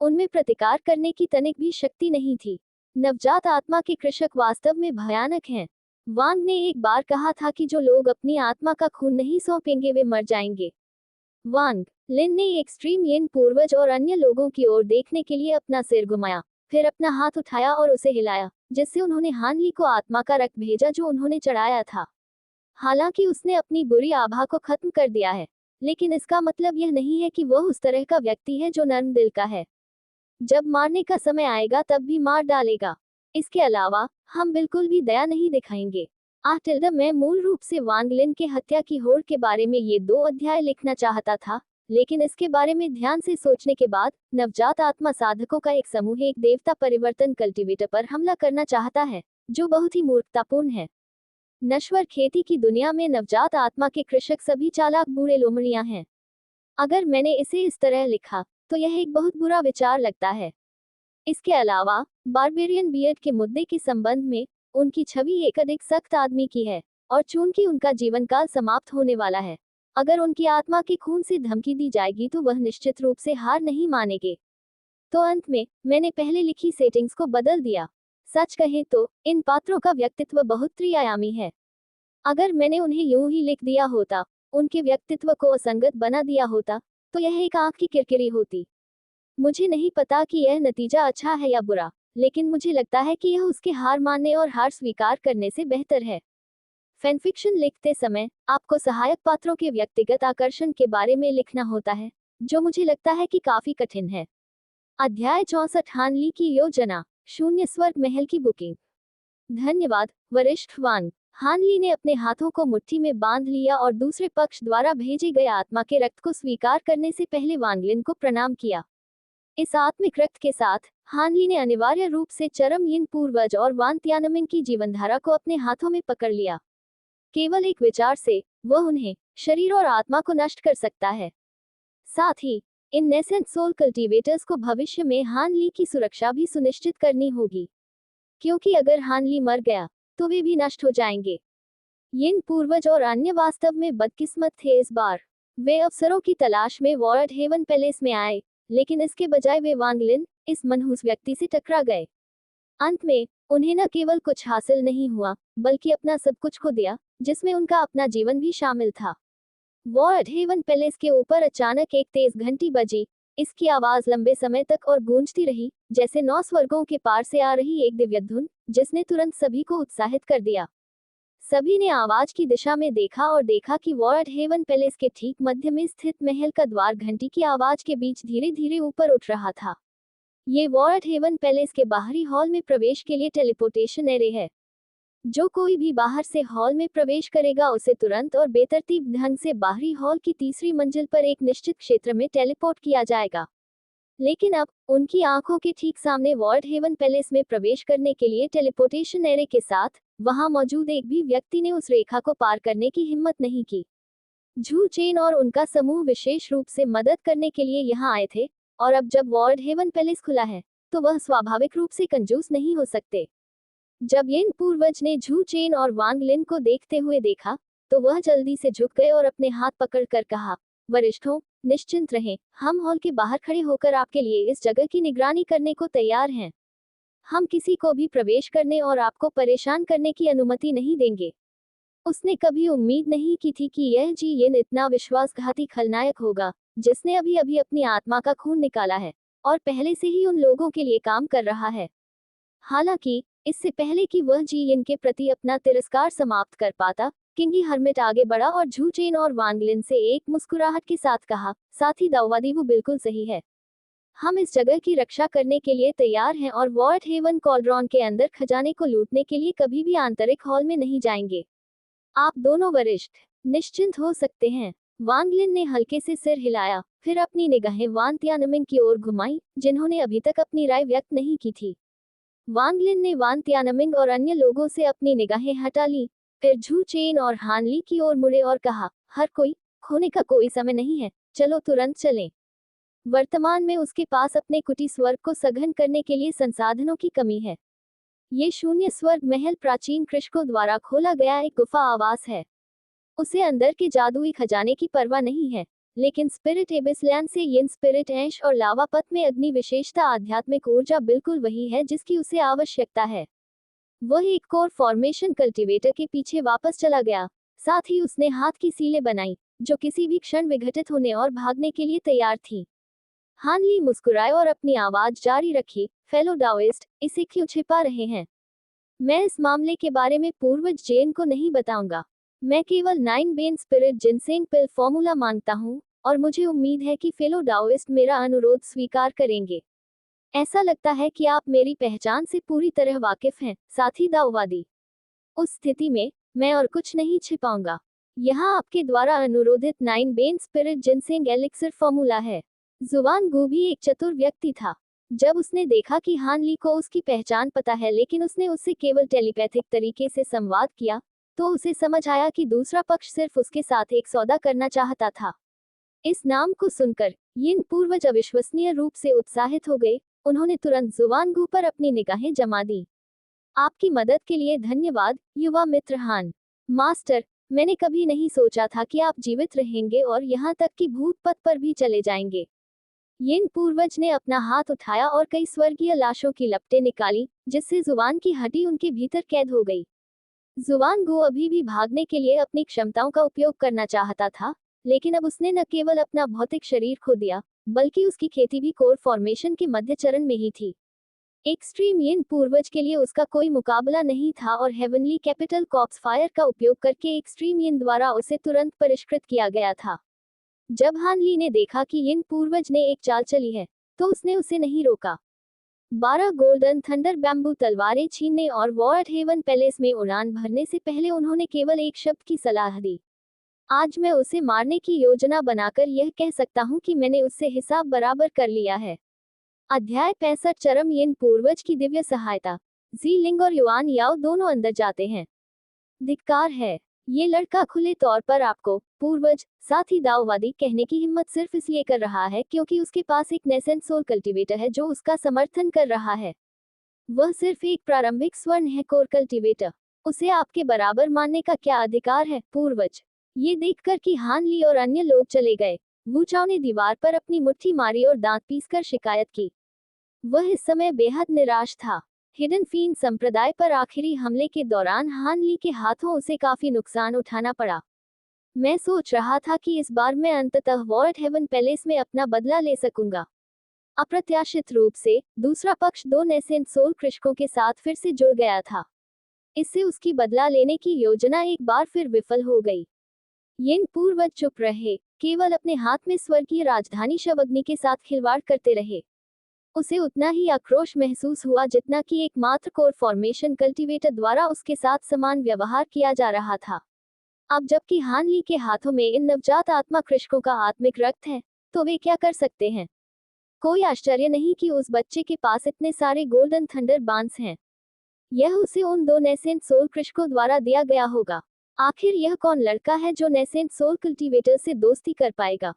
उनमें प्रतिकार करने की तनिक भी शक्ति नहीं थी। नवजात आत्मा के कृषक वास्तव में भयानक हैं। वांग ने एक बार कहा था कि जो लोग अपनी आत्मा का खून नहीं सौंपेंगे वे मर जाएंगे। वांग लिन ने एक्सट्रीम यिन पूर्वज और अन्य लोगों की ओर देखने के लिए अपना सिर घुमाया, फिर अपना हाथ उठाया और उसे हिलाया, जिससे उन्होंने हान ली को आत्मा का रक्त भेजा जो उन्होंने चढ़ाया था। हालांकि उसने अपनी बुरी आभा को खत्म कर दिया है, लेकिन इसका मतलब यह नहीं है कि वह उस तरह का व्यक्ति है जो नर्म दिल का है। जब मारने का समय आएगा तब भी मार डालेगा। इसके अलावा हम बिल्कुल भी दया नहीं दिखाएंगे। मैं मूल रूप से वांग लिन के हत्या की होड़ के बारे में ये 2 अध्याय लिखना चाहता था, लेकिन इसके बारे में ध्यान से सोचने के बाद नवजात आत्मा साधकों का एक समूह एक देवता परिवर्तन कल्टीवेटर पर हमला करना चाहता है, जो बहुत ही मूर्खतापूर्ण है। नश्वर खेती की दुनिया में नवजात आत्मा के कृषक सभी चालाक बूढ़े लोमड़ियां हैं। अगर मैंने इसे इस तरह लिखा तो यह एक बहुत बुरा विचार लगता है। इसके अलावा बारबेरियन बियर्ड के मुद्दे के संबंध में उनकी छवि एक अधिक सख्त आदमी की है, और चूंकि उनका जीवन काल समाप्त होने वाला है, अगर उनकी आत्मा के खून से धमकी दी जाएगी तो वह निश्चित रूप से हार नहीं मानेंगे। तो अंत में मैंने पहले लिखी सेटिंग्स को बदल दिया। सच कहें तो इन पात्रों का व्यक्तित्व बहुत त्रिआयामी है। अगर मैंने उन्हें यूं ही लिख दिया होता, उनके व्यक्तित्व को असंगत बना दिया होता, तो यह एक आंख की किरकिरी होती। मुझे नहीं पता कि यह नतीजा अच्छा है या बुरा, लेकिन मुझे लगता है कि यह उसके हार मानने और हार स्वीकार करने से बेहतर है। फैनफिक्शन लिखते समय आपको सहायक पात्रों के व्यक्तिगत आकर्षण के बारे में लिखना होता है, जो मुझे लगता है कि काफी कठिन है। अध्याय 64 हान ली की योजना। 0 स्वर्ग महल की बुकिंग। धन्यवाद वरिष्ठ वांग। हान ली ने अपने हाथों को मुट्ठी में बांध लिया और दूसरे पक्ष द्वारा भेजे गए आत्मा के रक्त को स्वीकार करने से पहले वांगलिन को प्रणाम किया। इस आत्मिक रक्त के साथ हान ली ने अनिवार्य रूप से चरम यिन पूर्वज और वान तियानमिन की जीवनधारा को अपने हाथों में पकड़ लिया। केवल एक विचार से वह उन्हें, शरीर और आत्मा को नष्ट कर सकता है। साथ ही इन नेसेंट सोल कल्टीवेटर्स को भविष्य में हान ली की सुरक्षा भी सुनिश्चित करनी होगी, क्योंकि अगर हान ली मर गया तो वे भी नष्ट हो जाएंगे। यिन पूर्वज और अन्य वास्तव में बदकिस्मत थे। इस बार वे अवसरों की तलाश में वॉर्ड हेवन पैलेस में आए, लेकिन इसके बजाय वे वांगलिन, इस मनहूस व्यक्ति से टकरा गए। अंत में उन्हें न केवल कुछ हासिल नहीं हुआ, बल्कि अपना सब कुछ खो दिया, जिसमें उनका अपना जीवन भी शामिल था। वॉर्ड हेवन पैलेस के ऊपर अचानक एक तेज घंटी बजी। इसकी आवाज लंबे समय तक और गूंजती रही, जैसे 9 स्वर्गों के पार से आ रही एक दिव्य धुन, जिसने तुरंत सभी को उत्साहित कर दिया। सभी ने आवाज की दिशा में देखा और देखा कि वॉर्ड हेवन पैलेस के ठीक मध्य में स्थित महल का द्वार घंटी की आवाज के बीच धीरे धीरे ऊपर उठ रहा था। ये वॉर्ड हेवन पैलेस के बाहरी हॉल में प्रवेश के लिए टेलीपोर्टेशन एरे है। जो कोई भी बाहर से हॉल में प्रवेश करेगा उसे तुरंत और बेतरतीब ढंग से बाहरी हॉल की तीसरी मंजिल पर एक निश्चित क्षेत्र में टेलीपोर्ट किया जाएगा। लेकिन अब उनकी आंखों के ठीक सामने वॉर्ड हेवन पैलेस में प्रवेश करने के लिए टेलीपोर्टेशन एरे के साथ वहां मौजूद एक भी व्यक्ति ने उस रेखा को पार करने की हिम्मत नहीं की। झू चेन और उनका समूह विशेष रूप से मदद करने के लिए यहां आए थे, और अब जब वॉर्ड हेवन पैलेस खुला है तो वह स्वाभाविक रूप से कंजूस नहीं हो सकते। जब यिन पूर्वज ने झू चेन और वांग लिन को देखते हुए देखा, तो वह जल्दी से झुक गए और अपने हाथ पकड़कर कहा, वरिष्ठों, निश्चिंत रहें, हम हॉल के बाहर खड़े होकर आपके लिए इस जगह की निगरानी करने को तैयार हैं। हम किसी को भी प्रवेश करने और आपको परेशान करने की अनुमति नहीं देंगे। उसने कभी उम्मीद नहीं की थी कि यह जी यिन इतना विश्वासघाती खलनायक होगा, जिसने अभी अभी अपनी आत्मा का खून निकाला है और पहले से ही उन लोगों के लिए काम कर रहा है। हालांकि इससे पहले कि वह जी यिन के प्रति अपना तिरस्कार समाप्त कर पाता, किंगी हर्मिट आगे बढ़ा और झू चेन और वांगलिन से एक मुस्कुराहट के साथ कहा, साथी दाऊवादी, वो बिल्कुल सही है। हम इस जगह की रक्षा करने के लिए तैयार हैं और वॉर्ड हेवन कॉलड्रॉन के अंदर खजाने को लूटने के लिए कभी भी आंतरिक हॉल में नहीं जाएंगे। आप दोनों वरिष्ठ निश्चिंत हो सकते हैं। वांगलिन ने हल्के से सिर हिलाया, फिर अपनी निगाहें वान तियानमिन की ओर घुमाई, जिन्होंने अभी तक अपनी राय व्यक्त नहीं की थी। वांगलिन ने वान तियानमिंग और अन्य लोगों से अपनी निगाहें हटा ली, फिर झू चेन और हानली की ओर मुड़े और कहा, हर कोई, खोने का कोई समय नहीं है, चलो तुरंत चलें। वर्तमान में उसके पास अपने कुटी स्वर्ग को सघन करने के लिए संसाधनों की कमी है। ये शून्य स्वर्ग महल प्राचीन कृषकों द्वारा खोला गया एक गुफा आवास है। उसे अंदर के जादुई खजाने की परवाह नहीं है, लेकिन स्पिरिट एबिसलैंड से यिन स्पिरिट ऐश और लावा पथ में अग्नि विशेषता आध्यात्मिक ऊर्जा बिल्कुल वही है जिसकी उसे आवश्यकता है। वह एक कोर फॉर्मेशन कल्टीवेटर के पीछे वापस चला गया, साथ ही उसने हाथ की सीलें बनाई, जो किसी भी क्षण विघटित होने और भागने के लिए तैयार थी। हानली मुस्कुराए और अपनी आवाज जारी रखी, फेलो डाओइस्ट, इसे क्यों छिपा रहे हैं? मैं इस मामले के बारे में पूर्वज जेन को नहीं बताऊंगा। मैं केवल 9 बेन स्पिरिट जिनसेंग पिल फॉर्मूला मांगता हूं, और मुझे उम्मीद है कि फेलो डाओइस्ट मेरा अनुरोध स्वीकार करेंगे। ऐसा लगता है कि आप मेरी पहचान से पूरी तरह वाकिफ हैं, साथी दाऊवादी। उस स्थिति में मैं और कुछ नहीं छिपाऊंगा। यहाँ आपके द्वारा अनुरोधित 9 Ben spirit ginseng elixir formula है। जुवान गु भी एक चतुर व्यक्ति था। जब उसने देखा कि हानली को उसकी पहचान पता है लेकिन उसने उससे केवल टेलीपैथिक तरीके से संवाद किया, तो उसे समझ आया कि दूसरा पक्ष सिर्फ उसके साथ एक सौदा करना चाहता था। इस नाम को सुनकर यिन पूर्वज अविश्वसनीय रूप से उत्साहित हो गए। उन्होंने तुरंत जुवान गु पर अपनी निगाहें जमा दी। आपकी मदद के लिए धन्यवाद, युवा मित्र हान। मास्टर, मैंने कभी नहीं सोचा था कि आप जीवित रहेंगे और यहाँ तक कि भूत पथ पर भी चले जाएंगे। यिन पूर्वज ने अपना हाथ उठाया और कई स्वर्गीय लाशों की लपटें निकाली, जिससे जुबान की हड्डी उनके भीतर कैद हो गई। जुबान गो अभी भी भागने के लिए अपनी क्षमताओं का उपयोग करना चाहता था, लेकिन अब उसने न केवल अपना भौतिक शरीर खो दिया, बल्कि उसकी खेती भी कोर फॉर्मेशन के मध्य चरण में ही थी। एक्सट्रीम यिन पूर्वज के लिए उसका कोई मुकाबला नहीं था और हेवनली कैपिटल कॉप्स फायर का उपयोग करके एक्सट्रीम यिन द्वारा उसे तुरंत परिष्कृत किया गया था। जब हानली ने देखा कि यिन पूर्वज ने एक चाल चली है, तो उसने उसे नहीं रोका। 12 गोल्डन थंडर बैम्बू तलवारें छीनने और वॉर्ड हेवन पैलेस में उड़ान भरने से पहले उन्होंने केवल एक शब्द की सलाह दी। आज मैं उसे मारने की योजना बनाकर यह कह सकता हूं कि मैंने उससे हिसाब बराबर कर लिया है। अध्याय 65 चरम यिन पूर्वज की दिव्य सहायता। जी लिंग और युआन याओ दोनों अंदर जाते हैं। धिक्कार है, ये लड़का खुले तौर पर आपको पूर्वज, साथ ही दाऊवादी कहने की हिम्मत सिर्फ इसलिए कर रहा है क्योंकि उसके पास एक नेसेंट सोल कल्टीवेटर है जो उसका समर्थन कर रहा है। वह सिर्फ एक प्रारंभिक स्वर्ण है कोर कल्टीवेटर। उसे आपके बराबर मानने का क्या अधिकार है, पूर्वज? ये देखकर कि हानली और अन्य लोग चले गए, वू चाओ ने दीवार पर अपनी मुट्ठी मारी और दांत पीसकर शिकायत की। वह इस समय बेहद निराश था। हिडन फीन संप्रदाय पर आखिरी हमले के दौरान हानली के हाथों उसे काफी नुकसान उठाना पड़ा। मैं सोच रहा था कि इस बार मैं अंततः वॉर्ड हेवन पैलेस में अपना बदला ले सकूंगा। अप्रत्याशित रूप से दूसरा पक्ष 2 नेसेंट सोल कृषकों के साथ फिर से जुड़ गया था। इससे उसकी बदला लेने की योजना एक बार फिर विफल हो गई। यिन पूर्वज चुप रहे, केवल अपने हाथ में स्वर्गीय राजधानी शवअग्नि के साथ खिलवाड़ करते रहे। उसे उतना ही आक्रोश महसूस हुआ जितना कि एकमात्र कोर फॉर्मेशन कल्टीवेटर द्वारा उसके साथ समान व्यवहार किया जा रहा था। अब जबकि हानली के हाथों में इन नवजात आत्मा कृषकों का आत्मिक रक्त है, तो वे क्या कर सकते हैं? कोई आश्चर्य नहीं कि उस बच्चे के पास इतने सारे गोल्डन थंडर बांस हैं। यह उसे उन 2 नेसेंट सोल कृषकों द्वारा दिया गया होगा। आखिर यह कौन लड़का है जो नेसेंट सोल कल्टीवेटर से दोस्ती कर पाएगा?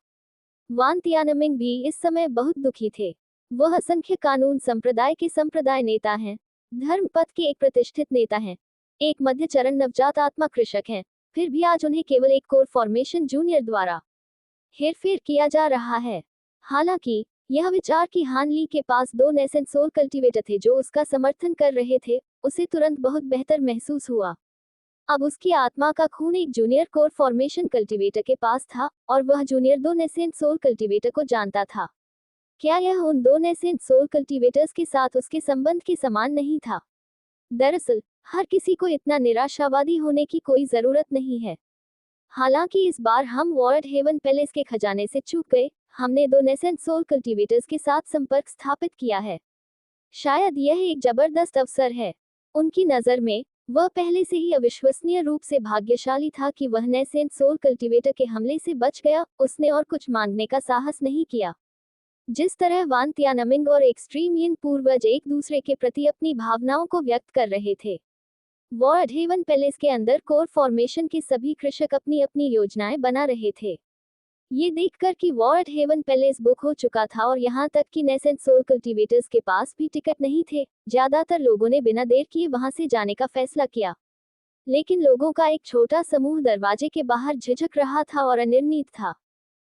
वान तियानमिंग भी इस समय बहुत दुखी थे। वह असंख्य कानून संप्रदाय के संप्रदाय नेता हैं, धर्मपथ के एक प्रतिष्ठित नेता हैं, एक मध्य चरण नवजात आत्मा कृषक हैं, फिर भी आज उन्हें केवल एक कोर फॉर्मेशन जूनियर द्वारा हेरफेर किया जा रहा है। हालांकि यह विचार कि हान ली के पास 2 नेसेंट सोल कल्टीवेटर थे जो उसका समर्थन कर रहे थे, उसे तुरंत बहुत बेहतर महसूस हुआ। अब उसकी आत्मा का खून एक जूनियर कोर फॉर्मेशन कल्टीवेटर के पास था और वह जूनियर 2 नेसेंट सोल कल्टीवेटर को जानता था। क्या यह उन 2 नेसेंट सोल कल्टीवेटर्स के साथ उसके संबंध के समान नहीं था? दरअसल हर किसी को इतना निराशावादी होने की कोई जरूरत नहीं है। हालांकि इस बार हम वॉर्ड हेवन पैलेस के खजाने से चूक गए, हमने 2 नेसेंट सोल कल्टीवेटर्स के साथ संपर्क स्थापित किया है। शायद यह एक जबरदस्त अवसर है। उनकी नज़र में वह पहले से ही अविश्वसनीय रूप से भाग्यशाली था कि वह नेसेंट सोल कल्टीवेटर के हमले से बच गया। उसने और कुछ मांगने का साहस नहीं किया। जिस तरह वान तियानमिंग और एक्सट्रीम यिन पूर्वज एक दूसरे के प्रति अपनी भावनाओं को व्यक्त कर रहे थे, वॉर्ड हेवन पैलेस के अंदर कोर फॉर्मेशन के सभी कृषक अपनी अपनी योजनाएं बना रहे थे। ये देखकर कि वॉर्ड हेवन पैलेस बुक हो चुका था और यहाँ तक कि नेसेंट सोल कल्टीवेटर्स के पास भी टिकट नहीं थे, ज्यादातर लोगों ने बिना देर किए वहां से जाने का फैसला किया। लेकिन लोगों का एक छोटा समूह दरवाजे के बाहर झिझक रहा था और अनिर्णित था।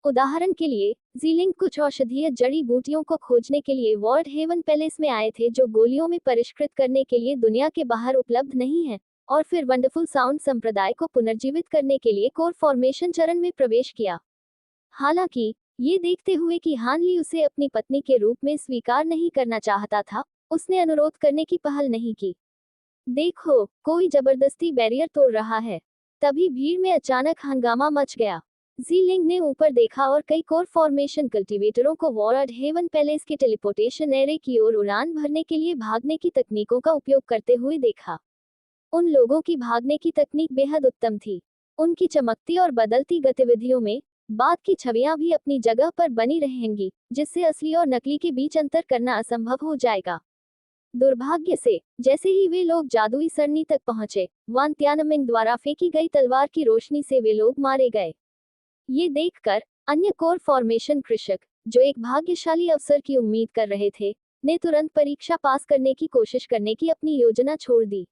उदाहरण के लिए, जीलिंग कुछ औषधीय जड़ी बूटियों को खोजने के लिए वॉर्ड हेवन पैलेस में आए थे जो गोलियों में परिष्कृत करने के लिए दुनिया के बाहर उपलब्ध नहीं है, और फिर वंडरफुल साउंड संप्रदाय को पुनर्जीवित करने के लिए कोर फॉर्मेशन चरण में प्रवेश किया। हालांकि ये देखते हुए कि हान ली उसे अपनी पत्नी के रूप में स्वीकार नहीं करना चाहता था, उसने अनुरोध करने की पहल नहीं की। देखो, कोई जबरदस्ती बैरियर तोड़ रहा है। तभी भीड़ में अचानक हंगामा मच गया। जीलिंग ने ऊपर देखा और कई कोर फॉर्मेशन कल्टीवेटरों को वॉर्ड हेवन पैलेस के टेलीपोर्टेशन एरे की ओर उड़ान भरने के लिए भागने की तकनीकों का उपयोग करते हुए देखा। उन लोगों की भागने की तकनीक बेहद उत्तम थी। उनकी चमकती और बदलती गतिविधियों में बाद की छवियां भी अपनी जगह पर बनी रहेंगी, जिससे असली और नकली के बीच अंतर करना असंभव हो जाएगा। दुर्भाग्य से, जैसे ही वे लोग जादुई सरनी तक पहुंचे, वान तियानमिंग द्वारा फेंकी गई तलवार की रोशनी से वे लोग मारे गए। ये देखकर अन्य कोर फॉर्मेशन कृषक, जो एक भाग्यशाली अवसर की उम्मीद कर रहे थे, ने तुरंत परीक्षा पास करने की कोशिश करने की अपनी योजना छोड़ दी।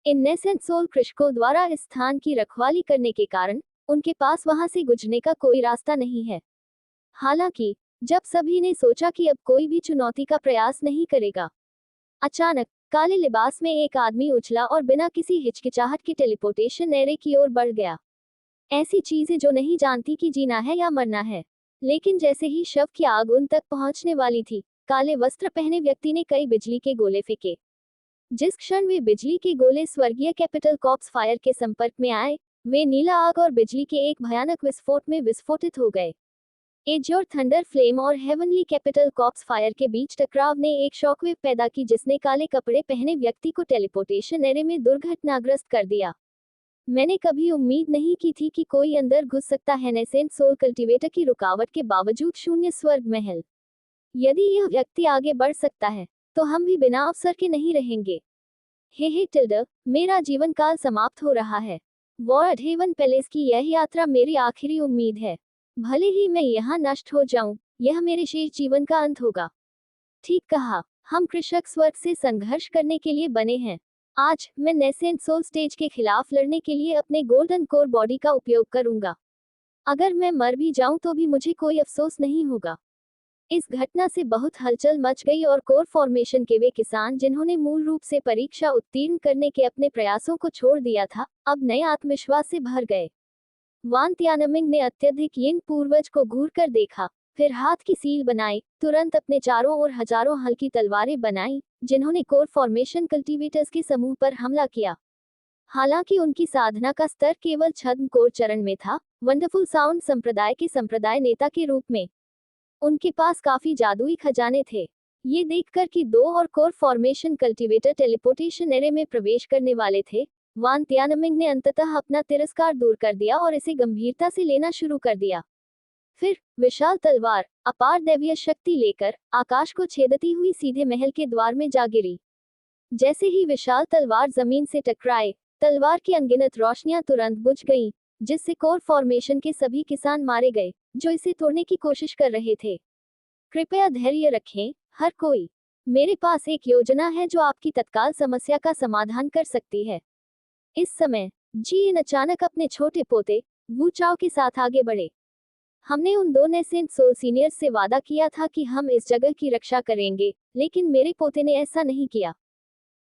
इन नेसेंट सोल कृषकों द्वारा इस स्थान की रखवाली करने के कारण उनके पास वहां से गुजरने का कोई रास्ता नहीं है। हालांकि जब सभी ने सोचा कि अब कोई भी चुनौती का प्रयास नहीं करेगा, अचानक काले लिबास में एक आदमी उछला और बिना किसी हिचकिचाहट के टेलीपोर्टेशन एरे की ओर बढ़ गया। ऐसी चीजें जो नहीं जानती कि जीना है या मरना है। लेकिन जैसे ही शव की आग उन तक पहुंचने वाली थी, काले वस्त्र पहने व्यक्ति ने कई बिजली के गोले फेंके। जिस क्षण वे बिजली के गोले स्वर्गीय कैपिटल कॉर्प्स फायर के संपर्क में आए, वे नीला आग और बिजली के एक भयानक विस्फोट में विस्फोटित हो गए। एज्योर थंडर फ्लेम और हेवनली कैपिटल कॉर्प्स फायर के बीच टकराव ने एक शॉकवेव पैदा की जिसने काले कपड़े पहने व्यक्ति को टेलीपोर्टेशन एरे में दुर्घटनाग्रस्त कर दिया। मैंने कभी उम्मीद नहीं की थी कि कोई अंदर घुस सकता है नेसेंट सोल कल्टीवेटर की रुकावट के बावजूद शून्य स्वर्ग महल। यदि यह व्यक्ति आगे बढ़ सकता है, तो हम भी बिना अवसर के नहीं रहेंगे। हे टिल्डर, मेरा जीवन काल समाप्त हो रहा है। वॉर्ड हेवन पैलेस की यह यात्रा मेरी आखिरी उम्मीद है। भले ही मैं यहाँ नष्ट हो जाऊं, यह मेरे शेष जीवन का अंत होगा। ठीक कहा, हम कृषक स्वर्ग से संघर्ष करने के लिए बने हैं। आज मैं नेसेंट सोल स्टेज के खिलाफ लड़ने के लिए अपने गोल्डन कोर बॉडी का उपयोग करूंगा। अगर मैं मर भी जाऊं तो भी मुझे कोई अफसोस नहीं होगा। इस घटना से बहुत हलचल मच गई और कोर फॉर्मेशन के वे किसान जिन्होंने मूल रूप से परीक्षा उत्तीर्ण करने के अपने प्रयासों को छोड़ दिया था, अब नए आत्मविश्वास से भर गए। वान तियानमिंग ने अत्यधिक यिन पूर्वज को घूर कर देखा, फिर हाथ की सील बनाई, तुरंत अपने चारों ओर हजारों हल्की तलवारें बनाई, जिन्होंने कोर फॉर्मेशन कल्टीवेटर्स के समूह पर हमला किया। हालांकि उनकी साधना का स्तर केवल छद्म कोर चरण में था, वंडरफुल साउंड संप्रदाय के संप्रदाय नेता के रूप में उनके पास काफी जादुई खजाने थे। ये देखकर कि 2 और core formation cultivator teleportation array में प्रवेश करने वाले थे, वान तियानमिंग ने अंततः अपना तिरस्कार दूर कर दिया और इसे गंभीरता से लेना शुरू कर दिया। फिर विशाल तलवार, अपार दैवीय शक्ति लेकर, आकाश को छेदती हुई सीधे महल के द्वार में जा गिरी। जैसे ही विशाल तलवार जमीन से टकराए, तलवार की अनगिनत रोशनियां तुरंत बुझ गईं, जिससे कोर फॉर्मेशन के सभी किसान मारे गए, जो इसे तोड़ने की कोशिश कर रहे थे। कृपया धैर्य रखें, हर कोई। मेरे पास एक योजना है जो आपकी तत्काल समस्या का समाधान कर सकती है। इस समय जीन अचानक अपने छोटे पोते वू चाओ के साथ आगे बढ़े। हमने उन दो नेसेंट सोल सीनियर्स से वादा किया था कि हम इस जगह की रक्षा करेंगे, लेकिन मेरे पोते ने ऐसा नहीं किया।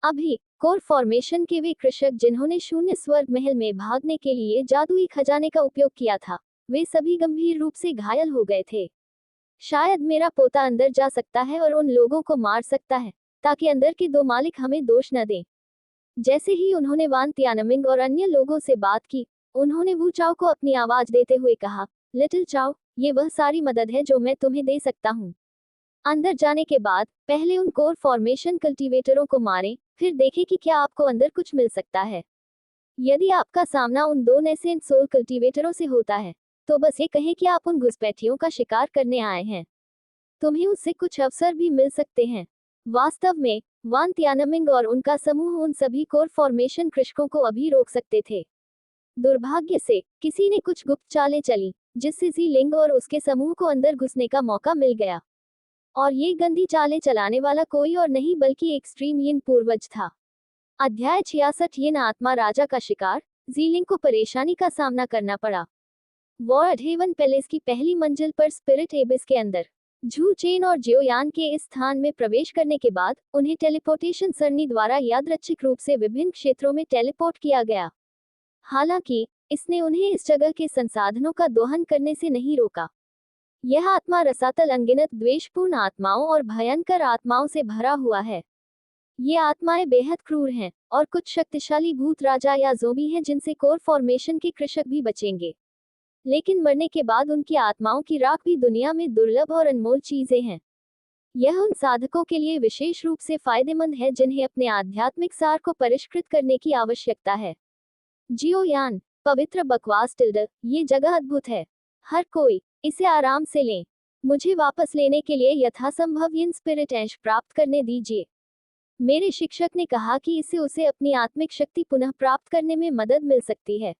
अभी कोर फॉर्मेशन के वे कृषक जिन्होंने शून्य स्वर्ग महल में भागने के लिए जादुई खजाने का उपयोग किया था, वे सभी गंभीर रूप से घायल हो गए थे। शायद मेरा पोता अंदर जा सकता है और उन लोगों को मार सकता है, ताकि अंदर के दो मालिक हमें दोष न दें। जैसे ही उन्होंने वान तियानमिंग और अन्य लोगों से बात की, उन्होंने वू चाओ को अपनी आवाज देते हुए कहा, लिटिल चाओ, ये वह सारी मदद है जो मैं तुम्हें दे सकता हूँ। अंदर जाने के बाद पहले उन कोर फॉर्मेशन कल्टीवेटरों को मारें, फिर देखें कि क्या आपको अंदर कुछ मिल सकता है। यदि आपका सामना उन दो नेसेंट सोल कल्टीवेटरों से होता है, तो बस ये कहें कि आप उन घुसपैठियों का शिकार करने आए हैं। तुम्हें उससे कुछ अवसर भी मिल सकते हैं। वास्तव में वान तियानमिंग और उनका समूह उन सभी कोर फॉर्मेशन कृषकों को अभी रोक सकते थे। दुर्भाग्य से किसी ने कुछ गुप्त चालें चली, जिससे जी लिंग और उसके समूह को अंदर घुसने का मौका मिल गया। और ये गंदी चालें चलाने वाला कोई और नहीं बल्कि एक्सट्रीम यिन पूर्वज था। अध्याय 66 यिन आत्मा राजा का शिकार। जीलिंग को परेशानी का सामना करना पड़ा। वॉर्ड हेवन पैलेस की पहली मंजिल पर स्पिरिट एबिस के अंदर झू चेन और जियोयान के इस स्थान में प्रवेश करने के बाद उन्हें टेलीपोर्टेशन सरणी द्वारा यादृच्छिक रूप से विभिन्न क्षेत्रों में टेलीपोर्ट किया गया। हालांकि इसने उन्हें इस जगह के संसाधनों का दोहन करने से नहीं रोका। यह आत्मा रसातल अनगिनत द्वेषपूर्ण आत्माओं और भयंकर आत्माओं से भरा हुआ है। ये आत्माएं बेहद क्रूर हैं और कुछ शक्तिशाली भूत राजा या ज़ोंबी हैं जिनसे कोर फॉर्मेशन के कृषक भी बचेंगे। लेकिन मरने के बाद उनकी आत्माओं की राख भी दुनिया में दुर्लभ और अनमोल चीजें हैं। यह उन साधकों के लिए विशेष रूप से फायदेमंद है जिन्हें अपने आध्यात्मिक सार को परिष्कृत करने की आवश्यकता है। जियोयान, पवित्र बकवास टिल्डर, ये जगह अद्भुत है। हर कोई इसे आराम से लें। मुझे वापस लेने के लिए यथासंभव इन स्पिरिट अंश प्राप्त करने दीजिए। मेरे शिक्षक ने कहा कि इससे उसे अपनी आत्मिक शक्ति पुनः प्राप्त करने में मदद मिल सकती है।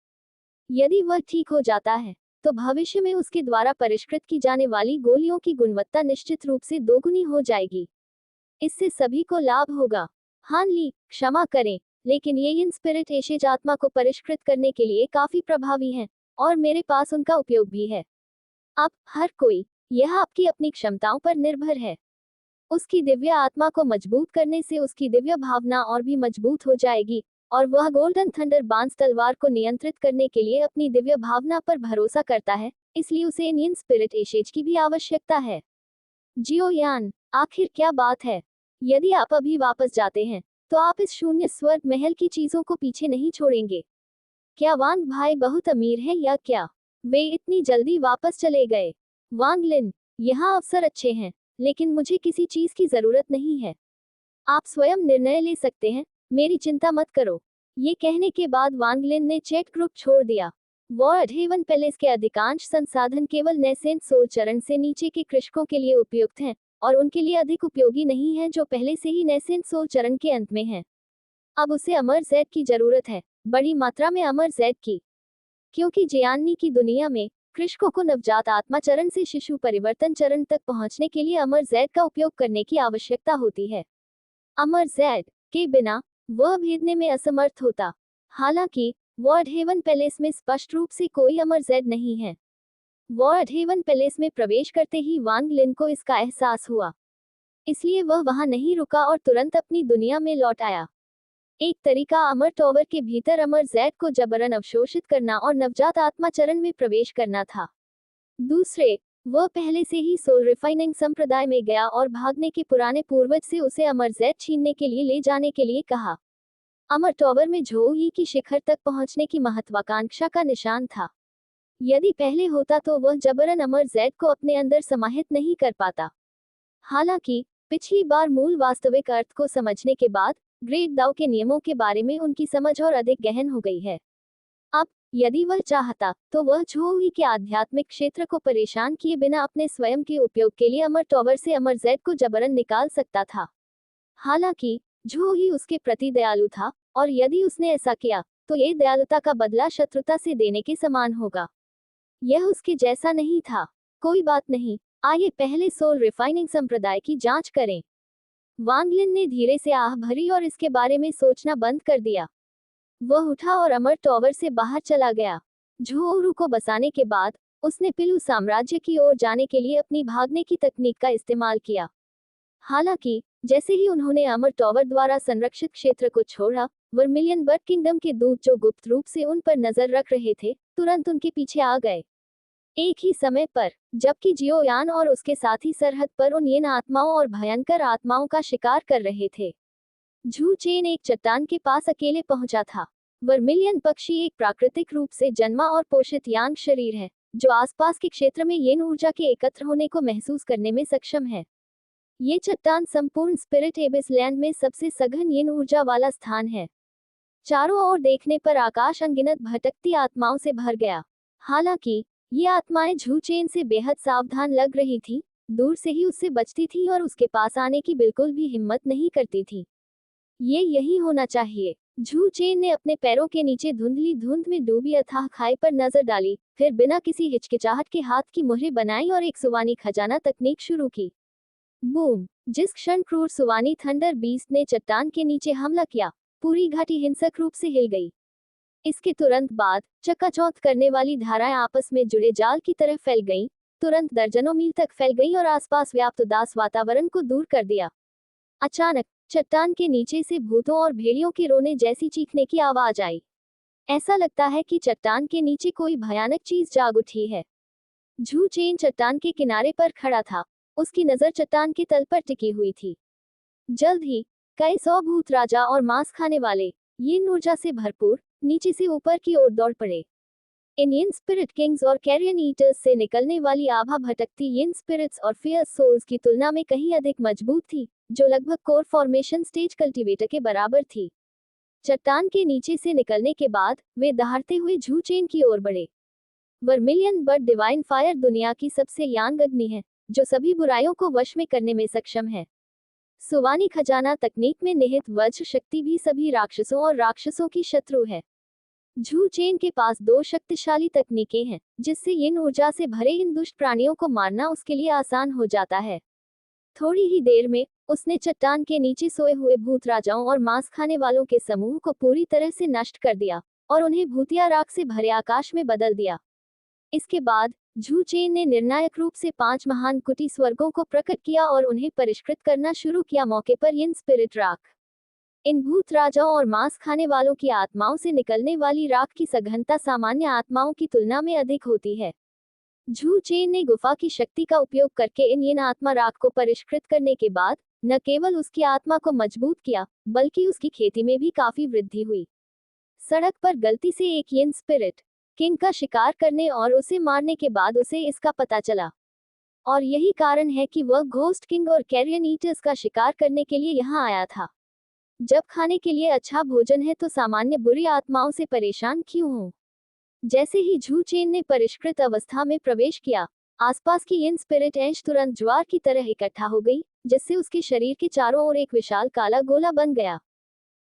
यदि वह ठीक हो जाता है, तो भविष्य में उसके द्वारा परिष्कृत की जाने वाली गोलियों की गुणवत्ता निश्चित रूप से दोगुनी हो जाएगी। इससे सभी को लाभ होगा। हान ली, क्षमा करें, लेकिन ये इन स्पिरिट एशेज आत्मा को परिष्कृत करने के लिए काफी प्रभावी हैं, और मेरे पास उनका उपयोग भी है। अब हर कोई, यह आपकी अपनी क्षमताओं पर निर्भर है। उसकी दिव्य आत्मा को मजबूत करने से उसकी दिव्य भावना और भी मजबूत हो जाएगी, और वह गोल्डन थंडर बांस तलवार को नियंत्रित करने के लिए अपनी दिव्य भावना पर भरोसा करता है, इसलिए उसे इन स्पिरिट एशेज की भी आवश्यकता है। जियोयान, आखिर क्या बात है? यदि आप अभी वापस जाते हैं, तो आप इस शून्य स्वर्ग महल की चीजों को पीछे नहीं छोड़ेंगे। क्या वांग भाई बहुत अमीर है या क्या वे इतनी जल्दी वापस चले गए? वांग लिन, यहाँ अवसर अच्छे हैं, लेकिन मुझे किसी चीज की जरूरत नहीं है। आप स्वयं निर्णय ले सकते हैं, मेरी चिंता मत करो। ये कहने के बाद वांग लिन ने चैट ग्रुप छोड़ दिया। वॉर्ड हेवन पैलेस के अधिकांश संसाधन केवल नेसेंट सोल चरण से नीचे के कृषकों के लिए उपयुक्त हैं, और उनके लिए अधिक उपयोगी नहीं है जो पहले से ही नेसेंट सोल चरण के अंत में हैं। अब उसे अमर जैद की जरूरत है, बड़ी मात्रा में अमर जैद की, क्योंकि जियान्नी की दुनिया में कृषकों को नवजात आत्मा चरण से शिशु परिवर्तन चरण तक पहुंचने के लिए अमर जैद का उपयोग करने की आवश्यकता होती है। अमर जैद के बिना वह भेदने में असमर्थ होता। हालांकि वॉर्ड हेवन पैलेस में स्पष्ट रूप से कोई अमर जैद नहीं है। वॉर्ड हेवन पैलेस में प्रवेश करते ही वांग लिन को इसका एहसास हुआ, इसलिए वह वहां नहीं रुका और तुरंत अपनी दुनिया में लौट आया। एक तरीका अमर टॉवर के भीतर अमर जैद को जबरन अवशोषित करना और नवजात आत्मा चरण में प्रवेश करना था। दूसरे, वह पहले से ही सोल रिफाइनिंग संप्रदाय में गया और भागने के पुराने पूर्वज से उसे अमर जैद छीनने के लिए ले जाने के लिए कहा। अमर टॉवर में झोई की शिखर तक पहुंचने की महत्वाकांक्षा का निशान था। यदि पहले होता तो वह जबरन अमर जैद को अपने अंदर समाहित नहीं कर पाता। हालांकि पिछली बार मूल वास्तविक अर्थ को समझने के बाद ग्रेट दाओ के नियमों के बारे में उनकी समझ और अधिक गहन हो गई है। अब यदि वह चाहता, तो वह झोई के आध्यात्मिक क्षेत्र को परेशान किए बिना अपने स्वयं के उपयोग के लिए अमर टॉवर से अमर जैद को जबरन निकाल सकता था। हालांकि झोई उसके प्रति दयालु था, और यदि उसने ऐसा किया, तो ये दयालुता का बदला शत्रुता से देने के समान होगा। यह उसके जैसा नहीं था। कोई बात नहीं, आइए पहले सोल रिफाइनिंग संप्रदाय की जांच करें। वांग लिन ने धीरे से आह भरी और इसके बारे में सोचना बंद कर दिया। वह उठा और अमर टॉवर से बाहर चला गया। झोरू को बसाने के बाद उसने पिलू साम्राज्य की ओर जाने के लिए अपनी भागने की तकनीक का इस्तेमाल किया। हालांकि जैसे ही उन्होंने अमर टॉवर द्वारा संरक्षित क्षेत्र को छोड़ा, वर्मिलियन बर्ड किंगडम के दूत जो गुप्त रूप से उन पर नजर रख रहे थे, तुरंत उनके पीछे आ गए। एक ही समय पर, जबकि जियोयान और उसके साथी सरहद पर उन येन आत्माओं और भयंकर आत्माओं का शिकार कर रहे थे, झू चेन एक चट्टान के पास अकेले पहुंचा था। वर्मिलियन पक्षी एक प्राकृतिक रूप से जन्मा और पोषित यांग शरीर है, जो आसपास के क्षेत्र में येन ऊर्जा के एकत्र होने को महसूस करने में सक्षम है। ये चट्टान संपूर्ण स्पिरिट एबिस लैंड में सबसे सघन येन ऊर्जा वाला स्थान है। चारों ओर देखने पर आकाश अनगिनत भटकती आत्माओं से भर गया। हालांकि ये आत्माएं झू चेन से बेहद सावधान लग रही थी, दूर से ही उससे बचती थी और उसके पास आने की बिल्कुल भी हिम्मत नहीं करती थी। ये यही होना चाहिए। झू चेन ने अपने पैरों के नीचे धुंधली धुंध में डूबी अथाह खाई पर नजर डाली, फिर बिना किसी हिचकिचाहट के हाथ की मुहरें बनाई और एक सुवानी खजाना तकनीक शुरू की। बूम! जिस क्षण क्रूर सुवानी थंडर बीस्ट ने चट्टान के नीचे हमला किया, पूरी घाटी हिंसक रूप से हिल गई। इसके तुरंत बाद चकाचौंध करने वाली धाराएं आपस में जुड़े जाल की तरह फैल गईं, तुरंत दर्जनों मील तक फैल गईं और आसपास व्याप्त उदास वातावरण को दूर कर दिया। अचानक चट्टान के नीचे से भूतों और भेड़ियों के रोने जैसी चीखने की आवाज आई। ऐसा लगता है कि चट्टान के नीचे कोई भयानक चीज जाग उठी है। झू चेन चट्टान के किनारे पर खड़ा था, उसकी नजर चट्टान के तल पर टिकी हुई थी। जल्द ही कई 100 भूत राजा और मांस खाने वाले येन ऊर्जा से भरपूर नीचे से ऊपर की ओर दौड़ पड़े। इन येन स्पिरिट किंग्स और कैरियन ईटर्स से निकलने वाली आभा भटकती येन स्पिरिट्स और फियर्स सोल्स की तुलना में कहीं अधिक मजबूत थी, जो लगभग कोर फॉर्मेशन स्टेज कल्टीवेटर के बराबर थी। चट्टान के नीचे से निकलने के बाद वे दहाड़ते हुए झू चेन की ओर बढ़े। वर्मिलियन बर्ड डिवाइन फायर दुनिया की सबसे यांग अग्नि है, जो सभी बुराइयों को वश में करने में सक्षम है। सुवानी खजाना तकनीक में निहित वज्र शक्ति भी सभी राक्षसों और राक्षसों की शत्रु है। झू चेन के पास 2 शक्तिशाली तकनीकें हैं, जिससे येन ऊर्जा से भरे इन दुष्ट प्राणियों को मारना उसके लिए आसान हो जाता है। थोड़ी ही देर में उसने चट्टान के नीचे सोए हुए भूत राजाओं और मांस खाने वालों के समूह को पूरी तरह से नष्ट कर दिया और उन्हें भूतिया राख से भरे आकाश में बदल दिया। इसके बाद झू चेन ने निर्णायक रूप से 5 महान कुटी स्वर्गों को प्रकट किया और उन्हें परिष्कृत करना शुरू किया। मौके पर येन स्पिरिट राख। इन भूत राजाओं और मांस खाने वालों की आत्माओं से निकलने वाली राख की सघनता सामान्य आत्माओं की तुलना में अधिक होती है। झू चेन ने गुफा की शक्ति का उपयोग करके इन येन आत्मा राख को परिष्कृत करने के बाद न केवल उसकी आत्मा को मजबूत किया, बल्कि उसकी खेती में भी काफी वृद्धि हुई। सड़क पर गलती से एक येन स्पिरिट किंग का शिकार करने और उसे मारने के बाद उसे इसका पता चला, और यही कारण है कि वह घोस्ट किंग और कैरियन ईटर्स का शिकार करने के लिए यहाँ आया था। जब खाने के लिए अच्छा भोजन है तो सामान्य बुरी आत्माओं से परेशान क्यों हो? जैसे ही झू चेन ने परिष्कृत अवस्था में प्रवेश किया, आसपास की येन स्पिरिट एंश तुरंत ज्वार की तरह इकट्ठा हो गई, जिससे उसके शरीर के चारों ओर एक विशाल काला गोला बन गया।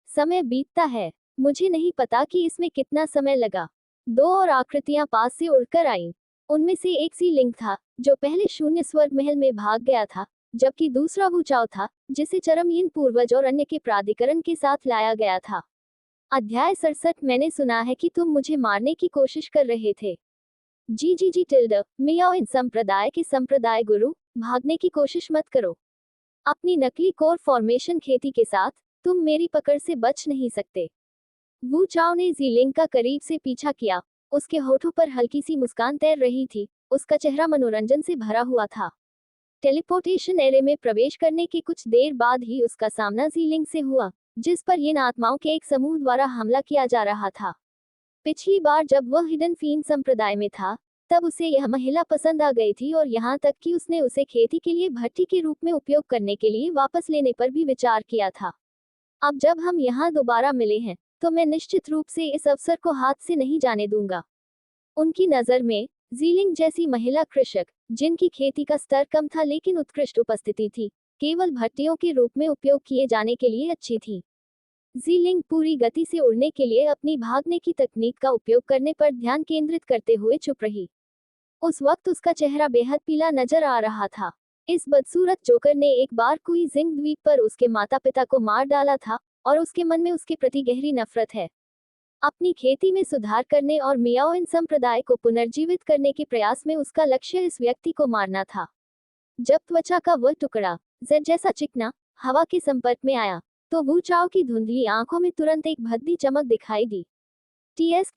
समय बीतता है। मुझे नहीं पता कि इसमें कितना समय लगा। 2 और आकृतियां पास से उड़कर आईं। उनमें से एक सी लिंग था, जो पहले शून्य स्वर्ग महल में भाग गया था, जबकि दूसरा भूचाओ था, जिसे चरमयीन पूर्वज और अन्य के प्राधिकरण के साथ लाया गया था। अध्याय 67। मैंने सुना है कि तुम मुझे मारने की कोशिश कर रहे थे। जी टिल्ड, मियाओ इन संप्रदाय के संप्रदाय गुरु, भागने की कोशिश मत करो। अपनी नकली कोर फॉर्मेशन खेती के साथ तुम मेरी पकड़ से बच नहीं सकते। वू चाओ ने जीलिंग का करीब से पीछा किया। उसके होठों पर हल्की सी मुस्कान तैर रही थी, उसका चेहरा मनोरंजन से भरा हुआ था। टेलीपोर्टेशन एरे में प्रवेश करने के कुछ देर बाद ही उसका सामना जीलिंग से हुआ, जिस पर येन आत्माओं के एक समूह द्वारा हमला किया जा रहा था। पिछली बार जब वह हिडन फीन संप्रदाय में था, तब उसे यह महिला पसंद आ गई थी और यहाँ तक कि उसने उसे खेती के लिए भट्टी के रूप में उपयोग करने के लिए वापस लेने पर भी विचार किया था। अब जब हम यहाँ दोबारा मिले हैं, तो मैं निश्चित रूप से इस अवसर को हाथ से नहीं जाने दूंगा। उनकी नज़र में जीलिंग जैसी महिला कृषक, जिनकी खेती का स्तर कम था लेकिन उत्कृष्ट उपस्थिति थी, केवल भट्टियों के रूप में उपयोग किए जाने के लिए अच्छी थी। जीलिंग पूरी गति से उड़ने के लिए अपनी भागने की तकनीक का उपयोग करने पर ध्यान केंद्रित करते हुए चुप रही। उस वक्त उसका चेहरा बेहद पीला नजर आ रहा था। इस बदसूरत जोकर ने एक बार क्वीजिंग द्वीप पर उसके माता पिता को मार डाला था और उसके मन में उसके प्रति गहरी नफरत है। अपनी खेती में सुधार करने और मियाओइन संप्रदाय को पुनर्जीवित करने के प्रयास में उसका लक्ष्य इस व्यक्ति को मारना था। जब त्वचा का वह टुकड़ा जेड जैसा चिकना हवा के संपर्क में आया तो वू चाओ की धुंधली आंखों में तुरंत एक भद्दी चमक दिखाई दी। टीएस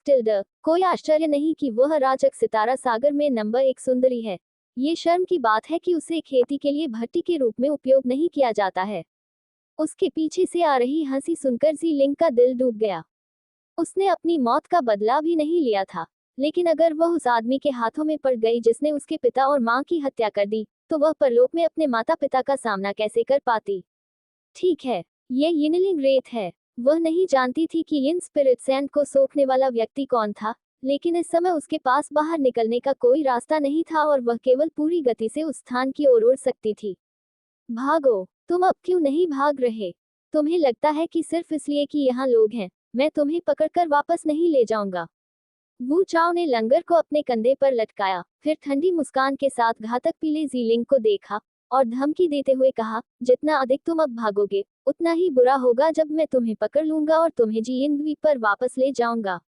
टिल्डर, कोई आश्चर्य नहीं कि वह अराजक सितारा सागर में नंबर 1 सुंदरी है। ये शर्म की बात है कि उसे खेती के लिए भट्टी के रूप में उपयोग नहीं किया जाता है। उसके पीछे से आ रही हंसी सुनकर जी लिंग का दिल डूब गया। उसने अपनी मौत का बदला भी नहीं लिया था, लेकिन अगर वह उस आदमी के हाथों में पड़ गई जिसने उसके पिता और मां की हत्या कर दी, तो वह परलोक में अपने माता पिता का सामना कैसे कर पाती। ठीक है, ये यिनलिंग रेत है। वह नहीं जानती थी कि इन स्पिरिट सैंड को सोखने वाला व्यक्ति कौन था, लेकिन इस समय उसके पास बाहर निकलने का कोई रास्ता नहीं था और वह केवल पूरी गति से उस स्थान की ओर उड़ सकती थी। भागो, तुम अब क्यों नहीं भाग रहे? तुम्हें लगता है कि सिर्फ इसलिए कि यहाँ लोग हैं, मैं तुम्हें पकड़कर वापस नहीं ले जाऊंगा। वू चाओ ने लंगर को अपने कंधे पर लटकाया, फिर ठंडी मुस्कान के साथ घातक पीले जीलिंग को देखा और धमकी देते हुए कहा, जितना अधिक तुम अब भागोगे, उतना ही बुरा होगा जब मैं तुम्हें पकड़ लूंगा और तुम्हें जीइन द्वीप पर वापस ले जाऊंगा।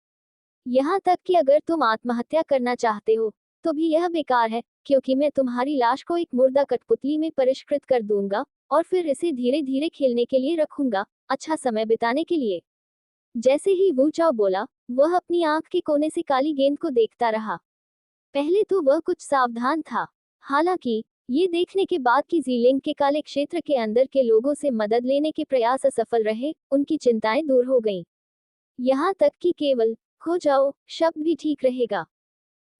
यहाँ तक कि अगर तुम आत्महत्या करना चाहते हो, तो भी यह बेकार है, क्योंकि मैं तुम्हारी लाश को एक मुर्दा कठपुतली में परिष्कृत कर दूंगा और फिर इसे धीरे धीरे खेलने के लिए रखूंगा, अच्छा समय बिताने के लिए। जैसे ही वू चाओ बोला, वह अपनी आंख के कोने से काली गेंद को देखता रहा। पहले तो वह कुछ सावधान था, हालांकि ये देखने के बाद कि जीलिंग के काले क्षेत्र के अंदर के लोगों से मदद लेने के प्रयास असफल रहे, उनकी चिंताएं दूर हो गईं। यहाँ तक कि केवल खो जाओ शब्द भी ठीक रहेगा।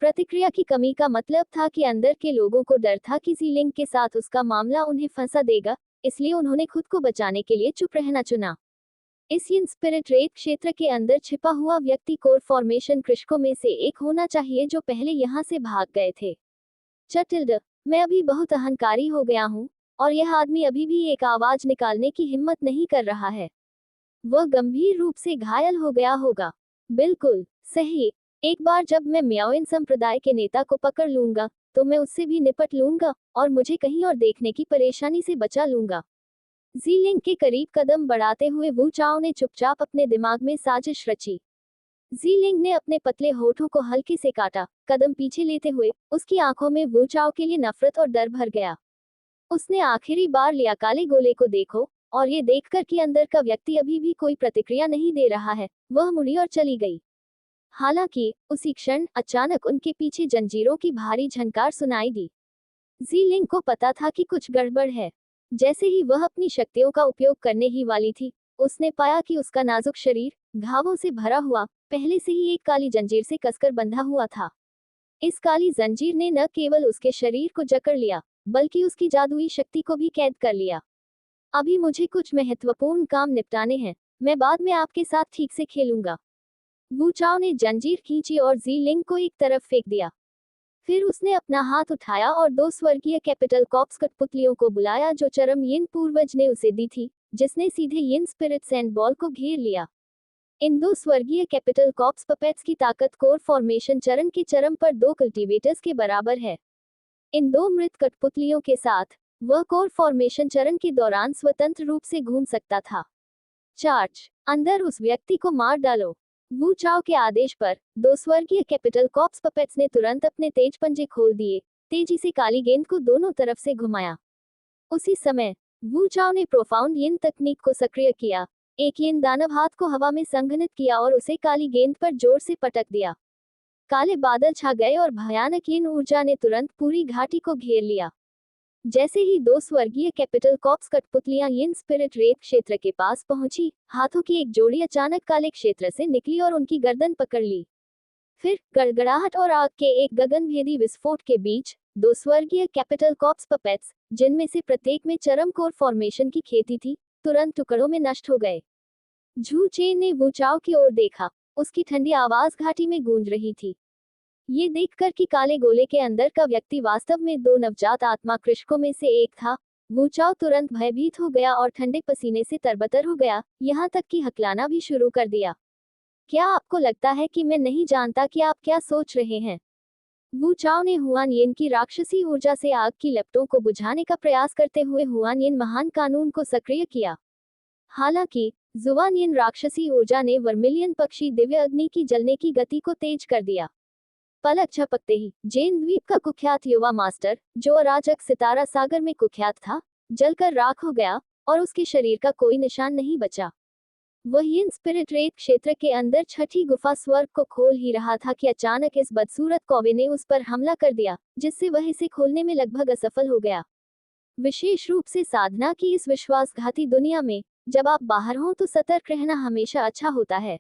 प्रतिक्रिया की कमी का मतलब था कि अंदर के लोगों को डर था कि जीलिंग के साथ उसका मामला उन्हें फंसा देगा, इसलिए उन्होंने खुद को बचाने के लिए चुप रहना चुना। इस यिन स्पिरिट रेत क्षेत्र के अंदर छिपा हुआ व्यक्ति कोर फॉर्मेशन कृषकों में से एक होना चाहिए जो पहले यहाँ से भाग गए थे। चटिल्ड, मैं अभी बहुत अहंकारी हो गया हूँ, और यह आदमी अभी भी एक आवाज निकालने की हिम्मत नहीं कर रहा है। वह गंभीर रूप से घायल हो गया होगा। बिल्कुल सही, एक बार जब मैं मियाओइन संप्रदाय के नेता को पकड़ लूंगा, तो मैं उससे भी निपट लूंगा और मुझे कहीं और देखने की परेशानी से बचा लूंगा। जीलिंग के करीब कदम बढ़ाते हुए वू चाओ ने चुपचाप अपने दिमाग में साजिश रची। जीलिंग ने अपने पतले होठों को हल्के से काटा, कदम पीछे लेते हुए उसकी आंखों में वू चाओ के लिए नफरत और डर भर गया। उसने आखिरी बार लिया, काले गोले को देखो, और ये देखकर कि अंदर का व्यक्ति अभी भी कोई प्रतिक्रिया नहीं दे रहा है, वह मुड़ी और चली गई। हालांकि उसी क्षण अचानक उनके पीछे जंजीरों की भारी झनकार सुनाई दी। जीलिंग को पता था कि कुछ गड़बड़ है। जैसे ही वह अपनी शक्तियों का उपयोग करने ही वाली थी, उसने पाया कि उसका नाजुक शरीर घावों से भरा हुआ, पहले से ही एक काली जंजीर से कसकर बंधा हुआ था। इस काली जंजीर ने न केवल उसके शरीर को जकड़ लिया, बल्कि उसकी जादुई शक्ति को भी कैद कर लिया। अभी मुझे कुछ महत्वपूर्ण काम निपटाने हैं, मैं बाद में आपके साथ ठीक से खेलूंगा। वू चाओ ने जंजीर खींची और जीलिंग को एक तरफ फेंक दिया। फिर उसने अपना हाथ उठाया और 2 स्वर्गीय कैपिटल कॉप्स कठपुतलियों को बुलाया जो चरम यिन पूर्वज ने उसे दी थी, जिसने सीधे यिन स्पिरिट सैंड बॉल को घेर लिया। इन 2 स्वर्गीय कैपिटल कॉप्स पपेट्स की ताकत कोर फॉर्मेशन चरण के चरम पर 2 कल्टीवेटर्स के बराबर है। इन 2 मृत कठपुतलियों के साथ वह कोर फॉर्मेशन चरण के दौरान स्वतंत्र रूप से घूम सकता था। चार्ज, अंदर उस व्यक्ति को मार डालो। वू चाओ के आदेश पर 2 स्वर्गीय कैपिटल कॉप्स पपेट्स ने तुरंत अपने तेज पंजे खोल दिए, तेजी से काली गेंद को दोनों तरफ से घुमाया। उसी समय वू चाओ ने प्रोफाउंड यिन तकनीक को सक्रिय किया, एक यिन दानव हाथ को हवा में संघनित किया और उसे काली गेंद पर जोर से पटक दिया। काले बादल छा गए और भयानक यिन ऊर्जा ने तुरंत पूरी घाटी को घेर लिया। जैसे ही 2 स्वर्गीय कैपिटल कॉप्स कठपुतलियां यिन स्पिरिट रेत क्षेत्र के पास पहुंची, हाथों की एक जोड़ी अचानक काले क्षेत्र से निकली और उनकी गर्दन पकड़ ली। फिर गड़गड़ाहट और आग के एक गगनभेदी विस्फोट के बीच 2 स्वर्गीय कैपिटल कॉप्स पपेट्स, जिनमें से प्रत्येक में चरम कोर फॉर्मेशन की खेती थी, तुरंत टुकड़ों में नष्ट हो गए। झू चेन ने वू चाओ की ओर देखा, उसकी ठंडी आवाज घाटी में गूंज रही थी। ये देखकर कि काले गोले के अंदर का व्यक्ति वास्तव में 2 नवजात आत्मा कृषकों में से एक था, वू चाओ तुरंत भयभीत हो गया और ठंडे पसीने से तरबतर हो गया, यहाँ तक कि हकलाना भी शुरू कर दिया। क्या आपको लगता है कि मैं नहीं जानता कि आप क्या सोच रहे हैं? वू चाओ ने हुआन येन की राक्षसी ऊर्जा से आग की लपटों को बुझाने का प्रयास करते हुए हुआन येन महान कानून को सक्रिय किया। हालांकि जुआन येन राक्षसी ऊर्जा ने वर्मिलियन पक्षी दिव्य अग्नि की जलने की गति को तेज कर दिया। पलक झपकते ही जेन द्वीप का कुख्यात युवा मास्टर, जो अराजक सितारा सागर में कुख्यात था, जलकर राख हो गया और उसके शरीर का कोई निशान नहीं बचा। वही इन स्पिरिट रेत क्षेत्र के अंदर छठी गुफा स्वर्ग को खोल ही रहा था कि अचानक इस बदसूरत कौवे ने उस पर हमला कर दिया, जिससे वह इसे खोलने में लगभग असफल हो गया। विशेष रूप से साधना की इस विश्वासघाती दुनिया में जब आप बाहर हों तो सतर्क रहना हमेशा अच्छा होता है।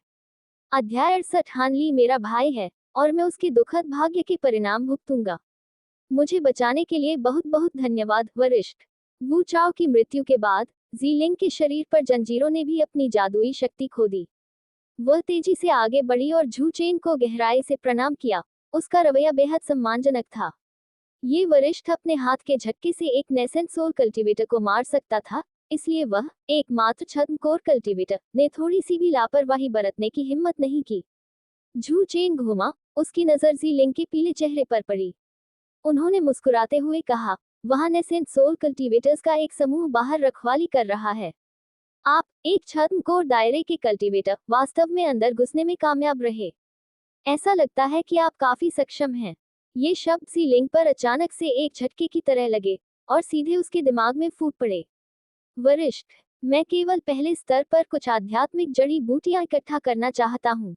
अध्याय 68 हानली मेरा भाई है और मैं उसके दुखद भाग्य के परिणाम भुगतूंगा। मुझे बचाने के लिए बहुत बहुत धन्यवाद वरिष्ठ। वू चाओ की मृत्यु के बाद जीलिंग के शरीर पर जंजीरों ने भी अपनी जादुई शक्ति खो दी। वह तेजी से आगे बढ़ी और झू चेन को गहराई से प्रणाम किया। उसका रवैया बेहद सम्मानजनक था। ये वरिष्ठ अपने हाथ के झटके से एक नेसेंट सोल कल्टीवेटर को मार सकता था, इसलिए वह एकमात्र छद्मकोर कल्टीवेटर ने थोड़ी सी भी लापरवाही बरतने की हिम्मत नहीं की। झू चेन घूमा, उसकी नजर जीलिंग के पीले चेहरे पर पड़ी। उन्होंने मुस्कुराते हुए कहा, वहां नेसेंट सोल कल्टीवेटर्स का एक समूह बाहर रखवाली कर रहा है। आप, एक छद्मकोर दायरे के कल्टीवेटर, वास्तव में अंदर घुसने में कामयाब रहे। ऐसा लगता है कि आप काफी सक्षम हैं। ये शब्द जीलिंग पर अचानक से एक झटके की तरह लगे और सीधे उसके दिमाग में फूट पड़े। वरिष्ठ, मैं केवल पहले स्तर पर कुछ आध्यात्मिक जड़ी बूटियां इकट्ठा करना चाहता हूँ।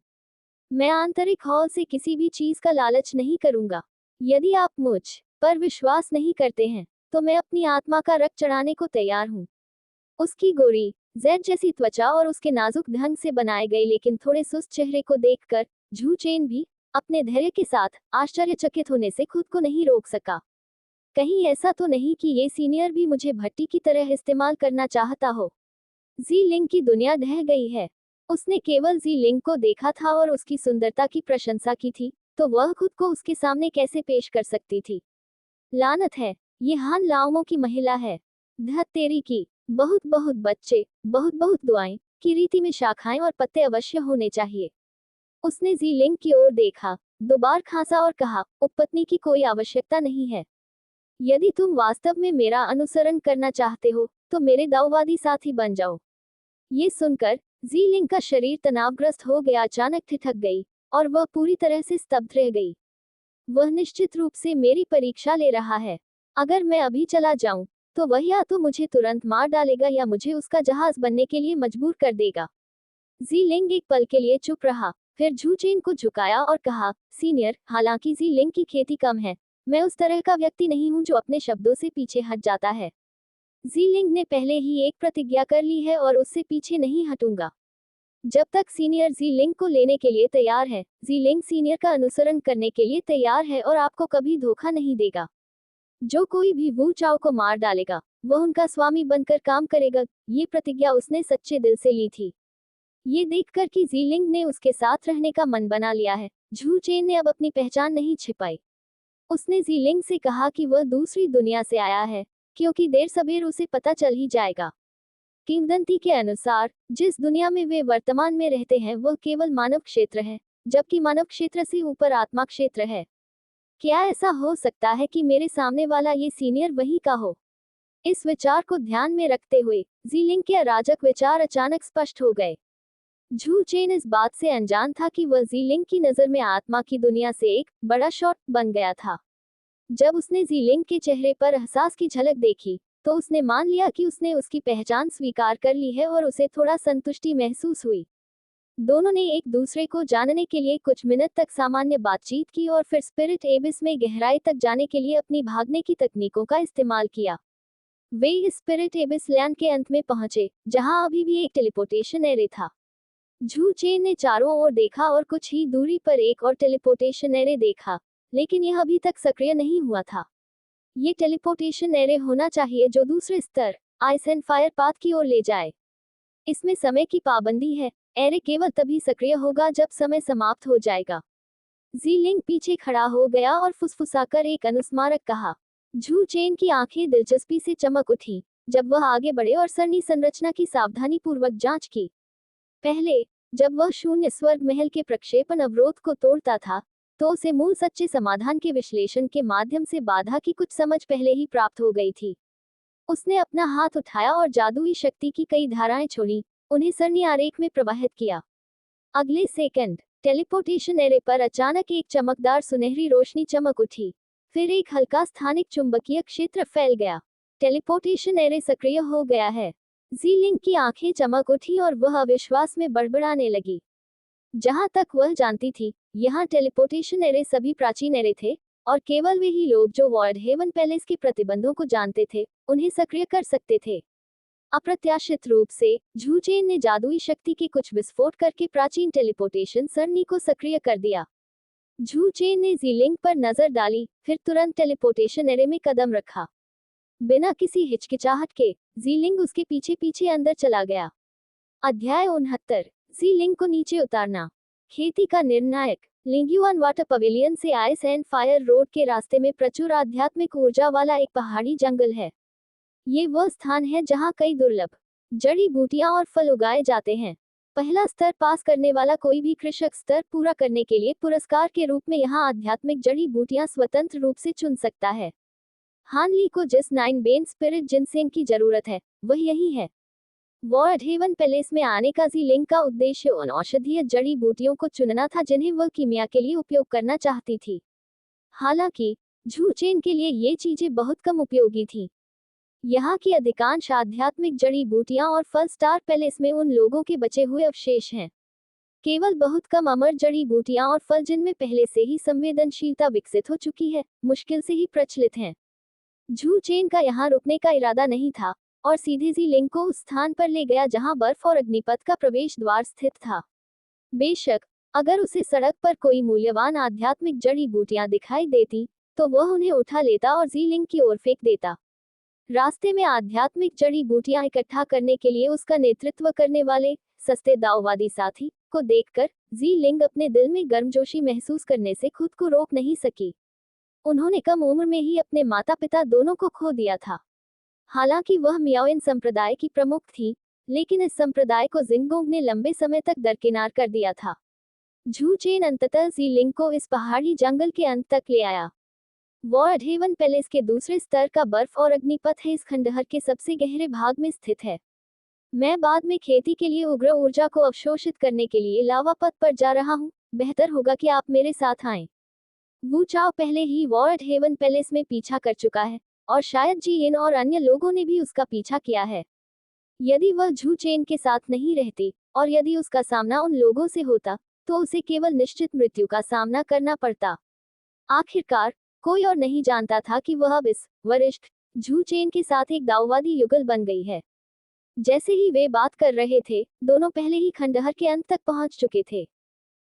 मैं आंतरिक हॉल से किसी भी चीज का लालच नहीं करूंगा। यदि आप मुझ पर विश्वास नहीं करते हैं, तो मैं अपनी आत्मा का रक्त चढ़ाने को तैयार हूँ। उसकी गोरी, जेड जैसी त्वचा और उसके नाजुक ढंग से बनाए गए लेकिन थोड़े सुस्त चेहरे को देखकर झू चेन भी अपने धैर्य के साथ आश्चर्यचकित होने से खुद को नहीं रोक सका। कहीं ऐसा तो नहीं कि ये सीनियर भी मुझे भट्टी की तरह इस्तेमाल करना चाहता हो। जीलिंग की दुनिया ढह गई है। उसने केवल जीलिंग को देखा था और उसकी सुंदरता की प्रशंसा की थी, तो वह खुद को उसके सामने कैसे पेश कर सकती थी। लानत है, ये हान लाओमो की महिला है। धत तेरी की, बहुत बहुत बच्चे, बहुत बहुत दुआएं की रीति में शाखाएं और पत्ते अवश्य होने चाहिए। उसने जीलिंग की ओर देखा, दोबार खांसा और कहा, उपपत्नी की कोई आवश्यकता नहीं है। यदि तुम वास्तव में मेरा अनुसरण करना चाहते हो, तो मेरे दाऊवादी साथी बन जाओ। ये सुनकर जीलिंग का शरीर तनावग्रस्त हो गया, अचानक ठिठक गई और वह पूरी तरह से स्तब्ध रह गई। वह निश्चित रूप से मेरी परीक्षा ले रहा है। अगर मैं अभी चला जाऊं, तो वह या तो मुझे तुरंत मार डालेगा या मुझे उसका जहाज बनने के लिए मजबूर कर देगा। जीलिंग एक पल के लिए चुप रहा, फिर झू चेन को झुकाया और कहा, सीनियर, हालांकि जीलिंग की खेती कम है, मैं उस तरह का व्यक्ति नहीं हूं जो अपने शब्दों से पीछे हट जाता है। जीलिंग ने पहले ही एक प्रतिज्ञा कर ली है और उससे पीछे नहीं हटूंगा। जब तक सीनियर जीलिंग को लेने के लिए तैयार है, जीलिंग सीनियर का अनुसरण करने के लिए तैयार है और आपको कभी धोखा नहीं देगा। जो कोई भी वू चाओ को मार डालेगा, वह उनका स्वामी बनकर काम करेगा। ये प्रतिज्ञा उसने सच्चे दिल से ली थी। ये देखकर कि जीलिंग ने उसके साथ रहने का मन बना लिया है, झू चेन ने अब अपनी पहचान नहीं छिपाई। उसने जीलिंग से कहा कि वह दूसरी दुनिया से आया है, क्योंकि देर सबेर उसे पता चल ही जाएगा। किंवदंती के अनुसार जिस दुनिया में वे वर्तमान में रहते हैं वह केवल मानव क्षेत्र है, जबकि मानव क्षेत्र से ऊपर आत्मा क्षेत्र है। क्या ऐसा हो सकता है कि मेरे सामने वाला ये सीनियर वही का हो? इस विचार को ध्यान में रखते हुए जीलिंग के अराजक विचार अचानक स्पष्ट हो गए। झू चेन इस बात से अनजान था कि वह जीलिंग की नजर में आत्मा की दुनिया से एक बड़ा शॉट बन गया था। जब उसने जीलिंग के चेहरे पर एहसास की झलक देखी, तो उसने मान लिया कि उसने उसकी पहचान स्वीकार कर ली है और उसे थोड़ा संतुष्टि महसूस हुई। दोनों ने एक दूसरे को जानने के लिए कुछ मिनट तक सामान्य बातचीत की और फिर स्पिरिट एबिस में गहराई तक जाने के लिए अपनी भागने की तकनीकों का इस्तेमाल किया। वे इस स्पिरिट एबिस लैंड के अंत में पहुंचे, जहां अभी भी एक टेलीपोर्टेशन एरे था। झू चेन ने चारों ओर देखा और कुछ ही दूरी पर एक और टेलीपोर्टेशन एरे देखा, लेकिन यह अभी तक सक्रिय नहीं हुआ था। ये टेलीपोर्टेशन एरे होना चाहिए जो दूसरे स्तर, आइस एंड फायर पाथ की ओर ले जाए। इसमें समय की पाबंदी है, एरे केवल तभी सक्रिय होगा जब समय समाप्त हो जाएगा। जीलिंग पीछे खड़ा हो गया और फुसफुसाकर एक अनुस्मारक कहा। झू चेन की आंखें दिलचस्पी से चमक उठी जब वह आगे बढ़े और सरनी संरचना की सावधानीपूर्वक जांच की। पहले, जब वह शून्य स्वर्ग महल के प्रक्षेपण अवरोध को तोड़ता था, तो उसे मूल सच्चे समाधान के विश्लेषण के माध्यम से बाधा की कुछ समझ पहले ही प्राप्त हो गई थी। उसने अपना हाथ उठाया और जादुई शक्ति की कई धाराएं छोड़ी, उन्हें सरनी आरेख में प्रवाहित किया। अगले सेकंड टेलीपोर्टेशन एरे पर अचानक एक चमकदार सुनहरी रोशनी चमक उठी। फिर एक हल्का स्थानिक चुंबकीय क्षेत्र फैल गया। टेलीपोर्टेशन एरे सक्रिय हो गया है। जी लिंग की आंखें चमक उठी और वह अविश्वास में बड़बड़ाने लगी। जहां तक वह जानती थी, यहाँ टेलीपोर्टेशन एरे सभी प्राचीन एरे थे, और केवल वे ही लोग जो वॉर्ड हेवन पैलेस के प्रतिबंधों को जानते थे, उन्हें सक्रिय कर सकते थे। अप्रत्याशित रूप से झू चेन ने जादुई शक्ति के कुछ विस्फोट करके प्राचीन टेलीपोर्टेशन सरणी को सक्रिय कर दिया। झू चेन ने जी लिंग पर नजर डाली, फिर तुरंत टेलीपोर्टेशन एरे में कदम रखा। बिना किसी हिचकिचाहट के जी लिंग उसके पीछे पीछे अंदर चला गया। अध्याय 69। जी लिंग को नीचे उतारना। खेती का निर्णायक। लिंग्युआन वाटर पवेलियन से आइस एंड फायर रोड के रास्ते में प्रचुर आध्यात्मिक ऊर्जा वाला एक पहाड़ी जंगल है। ये वह स्थान है जहाँ कई दुर्लभ जड़ी बूटियां और फल उगाए जाते हैं। पहला स्तर पास करने वाला कोई भी कृषक स्तर पूरा करने के लिए पुरस्कार के रूप में यहाँ आध्यात्मिक जड़ी बूटियां स्वतंत्र रूप से चुन सकता है। हानली को जिस 9 बेन स्पिरिट जिनसेंग की जरूरत है, वह यही है। वॉर्ड हेवन पैलेस में आने का जी लिंग का उद्देश्य उन औषधीय जड़ी बूटियों को चुनना था जिन्हें वह कीमिया के लिए उपयोग करना चाहती थी। हालांकि झू चेन के लिए ये चीजें बहुत कम उपयोगी थीं। यहाँ की अधिकांश आध्यात्मिक जड़ी बूटियां और फल स्टार पैलेस में उन लोगों के बचे हुए अवशेष हैं। केवल बहुत कम अमर जड़ी बूटियां और फल जिनमें पहले से ही संवेदनशीलता विकसित हो चुकी है, मुश्किल से ही प्रचलित हैं। झू चेन का यहाँ रुकने का इरादा नहीं था, और सीधे जी लिंग को उस स्थान पर ले गया जहाँ बर्फ और अग्निपथ का प्रवेश द्वार स्थित था। बेशक अगर उसे सड़क पर कोई मूल्यवान आध्यात्मिक जड़ी बूटियां दिखाई देती, तो वह उन्हें उठा लेता और जी लिंग की ओर फेंक देता। रास्ते में आध्यात्मिक जड़ी बूटियां इकट्ठा करने के लिए उसका नेतृत्व करने वाले सस्ते दाववादी साथी को देखकर जी लिंग अपने दिल में गर्मजोशी महसूस करने से खुद को रोक नहीं सकी। उन्होंने कम उम्र में ही अपने माता पिता दोनों को खो दिया था। हालांकि वह मियाओइन संप्रदाय की प्रमुख थी, लेकिन इस संप्रदाय को जिंगोंग ने लंबे समय तक दरकिनार कर दिया था। झू चेन अंततः जी लिंग को इस पहाड़ी जंगल के अंत तक ले आया। वॉर्ड हेवन पैलेस के दूसरे स्तर का बर्फ और अग्निपथ है इस खंडहर के सबसे गहरे भाग में स्थित है। मैं बाद में खेती के लिए उग्र ऊर्जा को अवशोषित करने के लिए लावा पथ पर जा रहा हूँ, बेहतर होगा कि आप मेरे साथ आएं। वू चाओ पहले ही वॉर्ड हेवन पैलेस में पीछा कर चुका है, और शायद जी इन और अन्य लोगों ने भी उसका पीछा किया है। यदि वह झू चेन के साथ नहीं रहती, और यदि उसका सामना उन लोगों से होता, तो उसे केवल निश्चित मृत्यु का सामना करना पड़ता। आखिरकार कोई और नहीं जानता था कि वह अब इस वरिष्ठ झू चेन के साथ एक दाववादी युगल बन गई है। जैसे ही वे बात कर रहे थे, दोनों पहले ही खंडहर के अंत तक पहुंच चुके थे।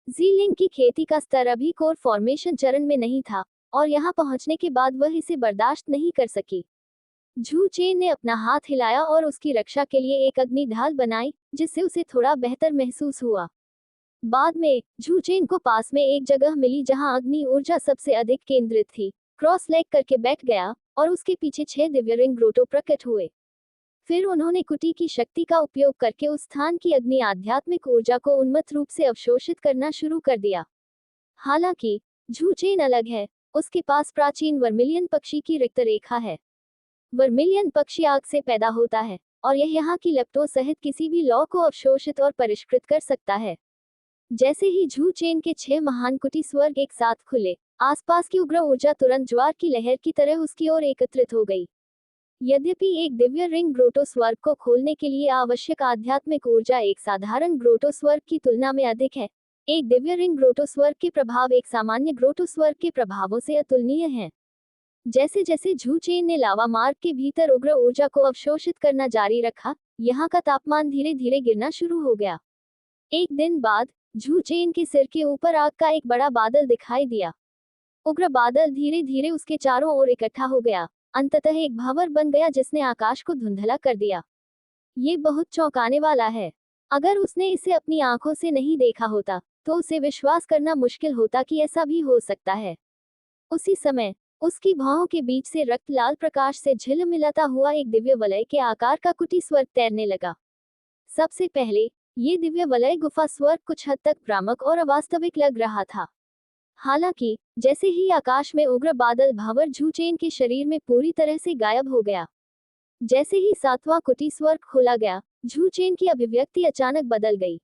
जी लिंग की खेती का स्तर अभी कोर फॉर्मेशन चरण में नहीं था, और यहां पहुंचने के बाद वह इसे बर्दाश्त नहीं कर सकी। झू चेन ने अपना हाथ हिलाया और उसकी रक्षा के लिए एक अग्नि ढाल बनाई, जिससे उसे थोड़ा बेहतर महसूस हुआ। बाद में झू चेन को पास में एक जगह मिली जहां अग्नि ऊर्जा सबसे अधिक केंद्रित थी। क्रॉस लेग करके बैठ गया, और उसके पीछे 6 दिव्य रिंग ग्रोटो प्रकट हुए। फिर उन्होंने कुटी की शक्ति का उपयोग करके उस स्थान की अग्नि आध्यात्मिक ऊर्जा को उन्मत्त रूप से अवशोषित करना शुरू कर दिया। हालांकि झू चेन अलग है, उसके पास प्राचीन वर्मिलियन पक्षी की रिक्त रेखा है। वर्मिलियन पक्षी आग से पैदा होता है, और यह यहाँ की लेप्टो सहित किसी भी लौ को अवशोषित और परिष्कृत कर सकता है। जैसे ही झू चेन के 6 महान कुटी स्वर्ग एक साथ खुले, आसपास की उग्र ऊर्जा तुरंत ज्वार की लहर की तरह उसकी ओर एकत्रित हो गई। यद्यपि एक दिव्य रिंग ग्रोटो स्वर्ग को खोलने के लिए आवश्यक आध्यात्मिक ऊर्जा एक साधारण ग्रोटो स्वर्ग की तुलना में अधिक है, एक दिव्य रिंग ग्रोटो स्वर्ग के प्रभाव एक सामान्य ग्रोटो स्वर्ग के प्रभावों से अतुलनीय हैं। जैसे जैसे झू चेन ने लावा मार्ग के भीतर उग्र ऊर्जा को अवशोषित करना जारी रखा, यहाँ का तापमान धीरे धीरे गिरना शुरू हो गया। एक दिन बाद झू चेन के सिर के ऊपर आग का एक बड़ा बादल दिखाई दिया। उग्र बादल धीरे धीरे उसके चारों ओर इकट्ठा हो गया, अंततः एक भंवर बन गया जिसने आकाश को धुंधला कर दिया। ये बहुत चौंकाने वाला है। अगर उसने इसे अपनी आंखों से नहीं देखा होता, तो उसे विश्वास करना मुश्किल होता कि ऐसा भी हो सकता है। उसी समय उसकी भौहों के बीच से रक्त लाल प्रकाश से झिलमिलाता हुआ एक दिव्य वलय के आकार का कुटी स्वर्ग तैरने लगा। सबसे पहले ये दिव्य वलय गुफा स्वर्ग कुछ हद तक भ्रामक और अवास्तविक लग रहा था। हालांकि जैसे ही आकाश में उग्र बादल भंवर झू चेन के शरीर में पूरी तरह से गायब हो गया। जैसे ही सातवां कुटी स्वर्ग खोला गया, झू चेन की अभिव्यक्ति अचानक बदल गई।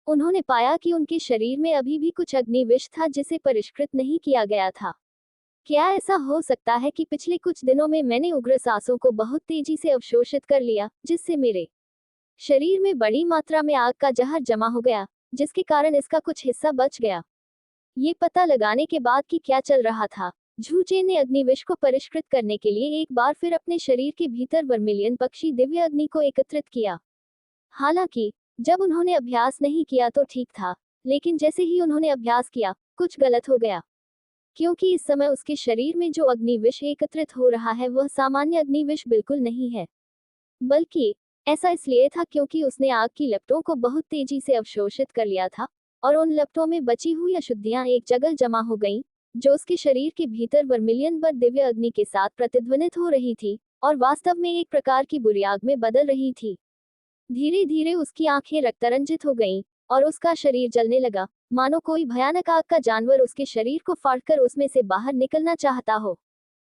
उन्होंने पाया कि उनके शरीर में अभी भी कुछ अग्नि विष था जिसे परिष्कृत नहीं किया गया था। क्या ऐसा हो सकता है कि पिछले कुछ दिनों में मैंने उग्र सांसों को बहुत तेजी से अवशोषित कर लिया, जिससे मेरे शरीर में बड़ी मात्रा में आग का जहर जमा हो गया, जिसके कारण इसका कुछ हिस्सा बच गया। ये पता लगाने के बाद कि क्या चल रहा था, झू चेन ने अग्निविष को परिष्कृत करने के लिए एक बार फिर अपने शरीर के भीतर वर्मिलियन पक्षी दिव्य अग्नि को एकत्रित किया। हालांकि जब उन्होंने अभ्यास नहीं किया तो ठीक था, लेकिन जैसे ही उन्होंने अभ्यास किया, कुछ गलत हो गया। क्योंकि इस समय उसके शरीर में जो अग्निविष एकत्रित हो रहा है वह सामान्य अग्निविष बिल्कुल नहीं है, बल्कि ऐसा इसलिए था क्योंकि उसने आग की लपटों को बहुत तेजी से अवशोषित कर लिया था, और उन लपटों में बची हुई अशुद्धियां एक जगह जमा हो गईं, जो उसके शरीर के भीतर वर्मिलियन बर दिव्य अग्नि के साथ प्रतिध्वनित हो रही थी और वास्तव में एक प्रकार की बुरी आग में बदल रही थी। धीरे धीरे उसकी आंखें रक्तरंजित हो गईं और उसका शरीर जलने लगा, मानो कोई भयानक आग का जानवर उसके शरीर को फाड़कर उसमें से बाहर निकलना चाहता हो।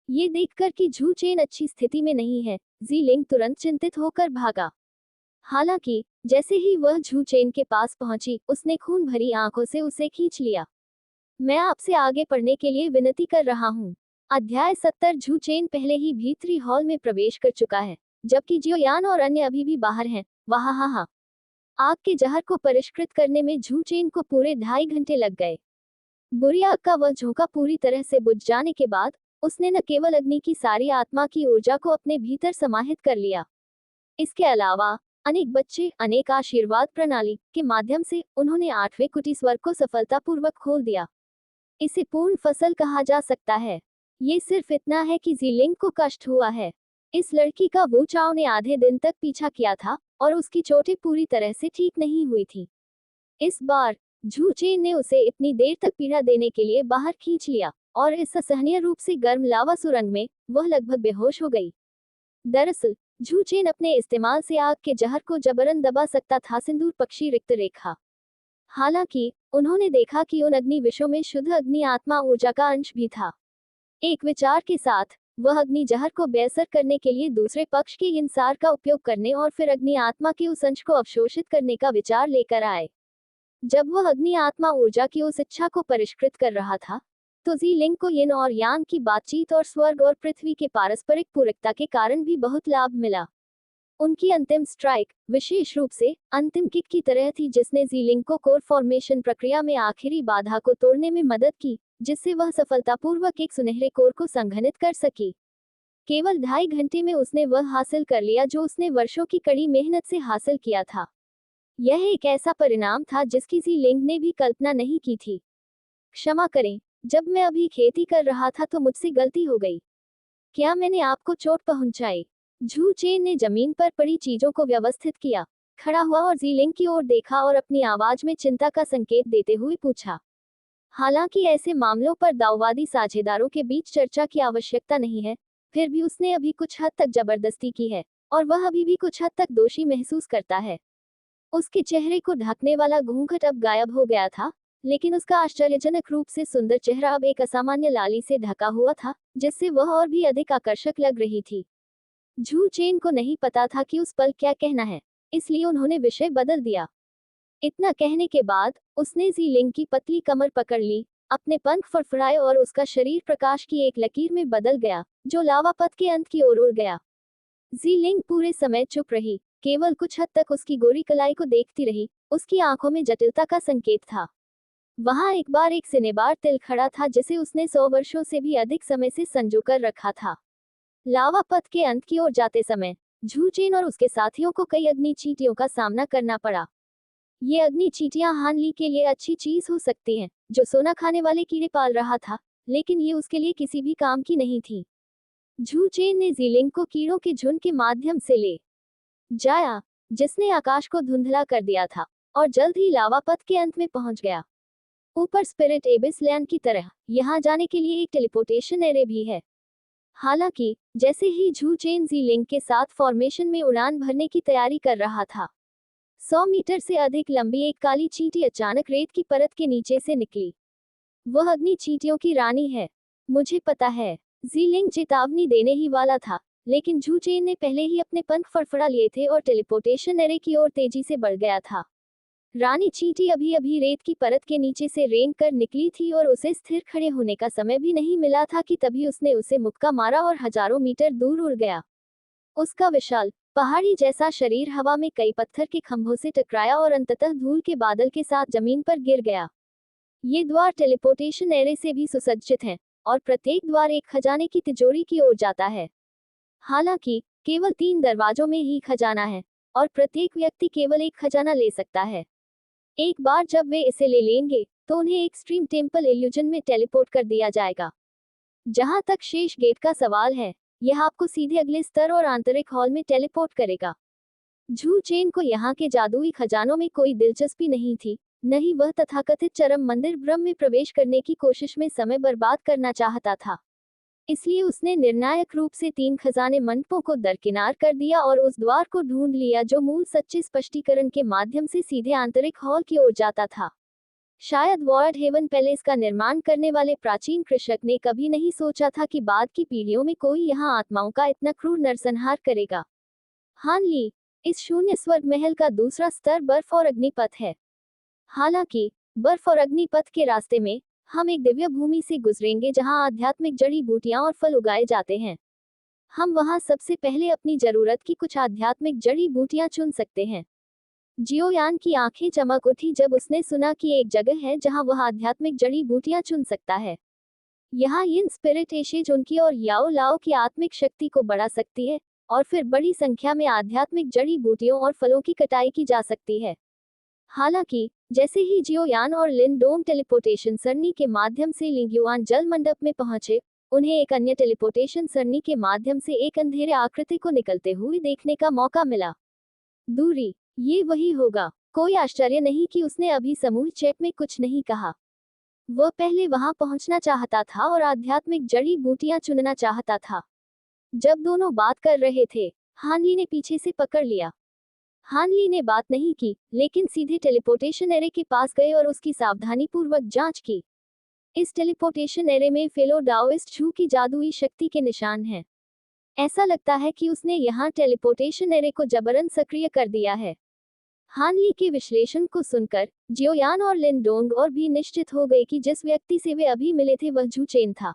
ये देखकर कि झू चेन अच्छी स्थिति में नहीं है, जी लिंग तुरंत चिंतित होकर भागा। हालांकि जैसे ही वह झू चेन के पास पहुंची, उसने खून भरी आंखों से उसे खींच लिया। मैं आपसे आगे पढ़ने के लिए विनती कर रहा हूँ। अध्याय 70। झू चेन पहले ही भीतरी हॉल में प्रवेश कर चुका है, जबकि जियोयान और अन्य अभी भी बाहर हैं। वहाँ आग के जहर को परिष्कृत करने में झू चेन को पूरे 2.5 घंटे लग गए। बुरी आग का वह झोंका पूरी तरह से बुझ जाने के बाद उसने न केवल अग्नि की सारी आत्मा की ऊर्जा को अपने भीतर समाहित कर लिया, इसके अलावा अनेक बच्चे अनेक आशीर्वाद प्रणाली के माध्यम से उन्होंने 8वें कुटी स्वर्ग को सफलतापूर्वक खोल दिया। इसे पूर्ण फसल कहा जा सकता है। ये सिर्फ इतना है कि जीलिंग को कष्ट हुआ है। इस लड़की का वो चाव ने आधे दिन तक पीछा किया था और उसकी चोटें पूरी तरह से ठीक नहीं हुई थी। इस बार झू चेन ने उसे इतनी देर तक पीड़ा देने के लिए बाहर खींच लिया और इस असहनीय रूप से गर्म लावा सुरंग में वह लगभग बेहोश हो गई। दरअसल झू चेन अपने इस्तेमाल से आग के जहर को जबरन दबा सकता था। सिंदूर पक्षी रिक्त रेखा। हालांकि उन्होंने देखा कि उन अग्नि विषयों में शुद्ध अग्नि आत्मा ऊर्जा का अंश भी था। एक विचार के साथ वह अग्नि जहर को बेअसर करने के लिए दूसरे पक्ष के इंसार का उपयोग करने और फिर अग्नि आत्मा के उस अंश को अवशोषित करने का विचार लेकर आए। जब वह अग्नि आत्मा ऊर्जा की उस इच्छा को परिष्कृत कर रहा था, तो जी लिंग को यिन और यांग की बातचीत और स्वर्ग और पृथ्वी के पारस्परिक पूरकता के कारण भी बहुत लाभ मिला। उनकी अंतिम स्ट्राइक विशेष रूप से अंतिम किक की तरह थी, जिसने जी लिंग को कोर फॉर्मेशन प्रक्रिया में आखिरी बाधा को तोड़ने में मदद की, जिससे वह सफलतापूर्वक एक सुनहरे कोर को संघनित कर सकी। केवल 2.5 घंटे में उसने वह हासिल कर लिया जो उसने वर्षों की कड़ी मेहनत से हासिल किया था। यह एक ऐसा परिणाम था जिसकी जी लिंग ने भी कल्पना नहीं की थी। क्षमा करें, जब मैं अभी खेती कर रहा था तो मुझसे गलती हो गई। क्या मैंने आपको चोट पहुंचाई? झू चेन ने जमीन पर पड़ी चीजों को व्यवस्थित किया, खड़ा हुआ और जीलिंग की ओर देखा और अपनी आवाज में चिंता का संकेत देते हुए पूछा। हालांकि ऐसे मामलों पर दाववादी साझेदारों के बीच चर्चा की आवश्यकता नहीं है, फिर भी उसने अभी कुछ हद तक जबरदस्ती की है और वह अभी भी कुछ हद तक दोषी महसूस करता है। उसके चेहरे को ढकने वाला घूंघट अब गायब हो गया था, लेकिन उसका आश्चर्यजनक रूप से सुंदर चेहरा अब एक असामान्य लाली से ढका हुआ था, जिससे वह और भी अधिक आकर्षक लग रही थी। झू चेन को नहीं पता था कि उस पल क्या कहना है, इसलिए उन्होंने विषय बदल दिया। इतना कहने के बाद उसने जी लिंग की पतली कमर पकड़ ली, अपने पंख फड़फड़ाए और उसका शरीर प्रकाश की एक लकीर में बदल गया, जो लावा पथ के अंत की ओर उड़ गया। जी लिंग पूरे समय चुप रही, केवल कुछ हद तक उसकी गोरी कलाई को देखती रही। उसकी आंखों में जटिलता का संकेत था। वहां एक बार एक सिनेबार तिल खड़ा था जिसे उसने 100 वर्षों से भी अधिक समय से संजो कर रखा था। लावा पथ के अंत की ओर जाते समय झू चेन और उसके साथियों को कई अग्नि चींटियों का सामना करना पड़ा। ये अग्नि चींटियां हान ली के लिए अच्छी चीज हो सकती हैं, जो सोना खाने वाले कीड़े पाल रहा था, लेकिन ये उसके लिए किसी भी काम की नहीं थी। झू चेन ने जीलिंग को कीड़ों के झुंड के माध्यम से ले जाया, जिसने आकाश को धुंधला कर दिया था और जल्द ही लावा पथ के अंत में पहुंच गया। ऊपर स्पिरिट एबिस लैंड की तरह यहां जाने के लिए एक टेलीपोर्टेशन एरे भी है। हालांकि जैसे ही झू चेन जी लिंग के साथ फॉर्मेशन में उड़ान भरने की तैयारी कर रहा था, 100 मीटर से अधिक लंबी एक काली चींटी अचानक रेत की परत के नीचे से निकली। वह अग्नि चींटियों की रानी है। मुझे पता है। जीलिंग चेतावनी देने ही वाला था, लेकिन झू चेन ने पहले ही अपने पंख फड़फड़ा लिए थे और टेलीपोर्टेशन एरे की ओर तेजी से बढ़ गया था। रानी चींटी अभी अभी रेत की परत के नीचे से रेंग कर निकली थी और उसे स्थिर खड़े होने का समय भी नहीं मिला था कि तभी उसने उसे मुक्का मारा और हजारों मीटर दूर उड़ गया। उसका विशाल पहाड़ी जैसा शरीर हवा में कई पत्थर के खंभों से टकराया और अंततः धूल के बादल के साथ जमीन पर गिर गया। ये द्वार टेलीपोर्टेशन एरे से भी सुसज्जित हैं, और प्रत्येक द्वार एक खजाने की तिजोरी की ओर जाता है। हालांकि केवल 3 दरवाजों में ही खजाना है, और प्रत्येक व्यक्ति केवल एक खजाना ले सकता है। एक बार जब वे इसे ले लेंगे, तो उन्हें एक्सट्रीम टेम्पल इल्यूजन में टेलीपोर्ट कर दिया जाएगा। जहां तक शेष गेट का सवाल है, यह आपको सीधे अगले स्तर और आंतरिक हॉल में टेलीपोर्ट करेगा। झू चेन को यहाँ के जादुई खजानों में कोई दिलचस्पी नहीं थी, न ही वह तथाकथित चरम मंदिर ब्रह्म में प्रवेश करने की कोशिश में समय बर्बाद करना चाहता था। इसलिए उसने निर्णायक रूप से 3 खजाने मंडपों को दरकिनार कर दिया और उस द्वार को ढूंढ लिया जो मूल सच्चे स्पष्टीकरण के माध्यम से सीधे आंतरिक हॉल की ओर जाता था। शायद वॉर्ड हेवन पैलेस का निर्माण करने वाले प्राचीन कृषक ने कभी नहीं सोचा था कि बाद की पीढ़ियों में कोई यहाँ आत्माओं का इतना क्रूर नरसंहार करेगा। हान ली, इस शून्य स्वर्ग महल का दूसरा स्तर बर्फ और अग्निपथ है। हालांकि बर्फ और अग्निपथ के रास्ते में हम एक दिव्य भूमि से गुजरेंगे जहां आध्यात्मिक जड़ी बूटियां और फल उगाए जाते हैं। हम वहां सबसे पहले अपनी जरूरत की कुछ आध्यात्मिक जड़ी बूटियां चुन सकते हैं। जियोयान की आंखें चमक उठी जब उसने सुना कि एक जगह है जहां वह आध्यात्मिक जड़ी बूटियां चुन सकता है। यहाँ इन स्पिरिट एशेज उनकी और याओ लाओ की आत्मिक शक्ति को बढ़ा सकती है, और फिर बड़ी संख्या में आध्यात्मिक जड़ी बूटियों और फलों की कटाई की जा सकती है। हालांकि जैसे ही जियोयान और लिनडोंग टेलीपोर्टेशन सरनी के माध्यम से लिंगयुआन जल मंडप में पहुंचे, उन्हें एक अन्य टेलीपोर्टेशन सरनी के माध्यम से एक अंधेरे आकृति को निकलते हुए देखने का मौका मिला। दूरी, ये वही होगा। कोई आश्चर्य नहीं कि उसने अभी समूह चैट में कुछ नहीं कहा। वह पहले वहां पहुंचना चाहता था और आध्यात्मिक जड़ी बूटियां चुनना चाहता था। जब दोनों बात कर रहे थे, हानली ने पीछे से पकड़ लिया। हानली ने बात नहीं की, लेकिन सीधे टेलीपोर्टेशन एरे के पास गए और उसकी सावधानीपूर्वक जांच की। इस टेलीपोर्टेशन एरे में फेलो डाओइस्ट झू की जादुई शक्ति के निशान हैं। ऐसा लगता है कि उसने यहाँ टेलीपोर्टेशन एरे को जबरन सक्रिय कर दिया है। हानली के विश्लेषण को सुनकर जियोयान और लिनडोंग और भी निश्चित हो गए कि जिस व्यक्ति से वे अभी मिले थे वह झू चेन था।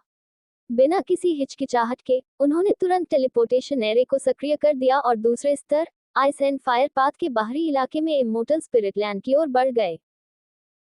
बिना किसी हिचकिचाहट के उन्होंने तुरंत टेलीपोर्टेशन एरे को सक्रिय कर दिया और दूसरे स्तर आइस एंड फायर पाथ के बाहरी इलाके में इमोर्टल स्पिरिट लैंड की ओर बढ़ गए।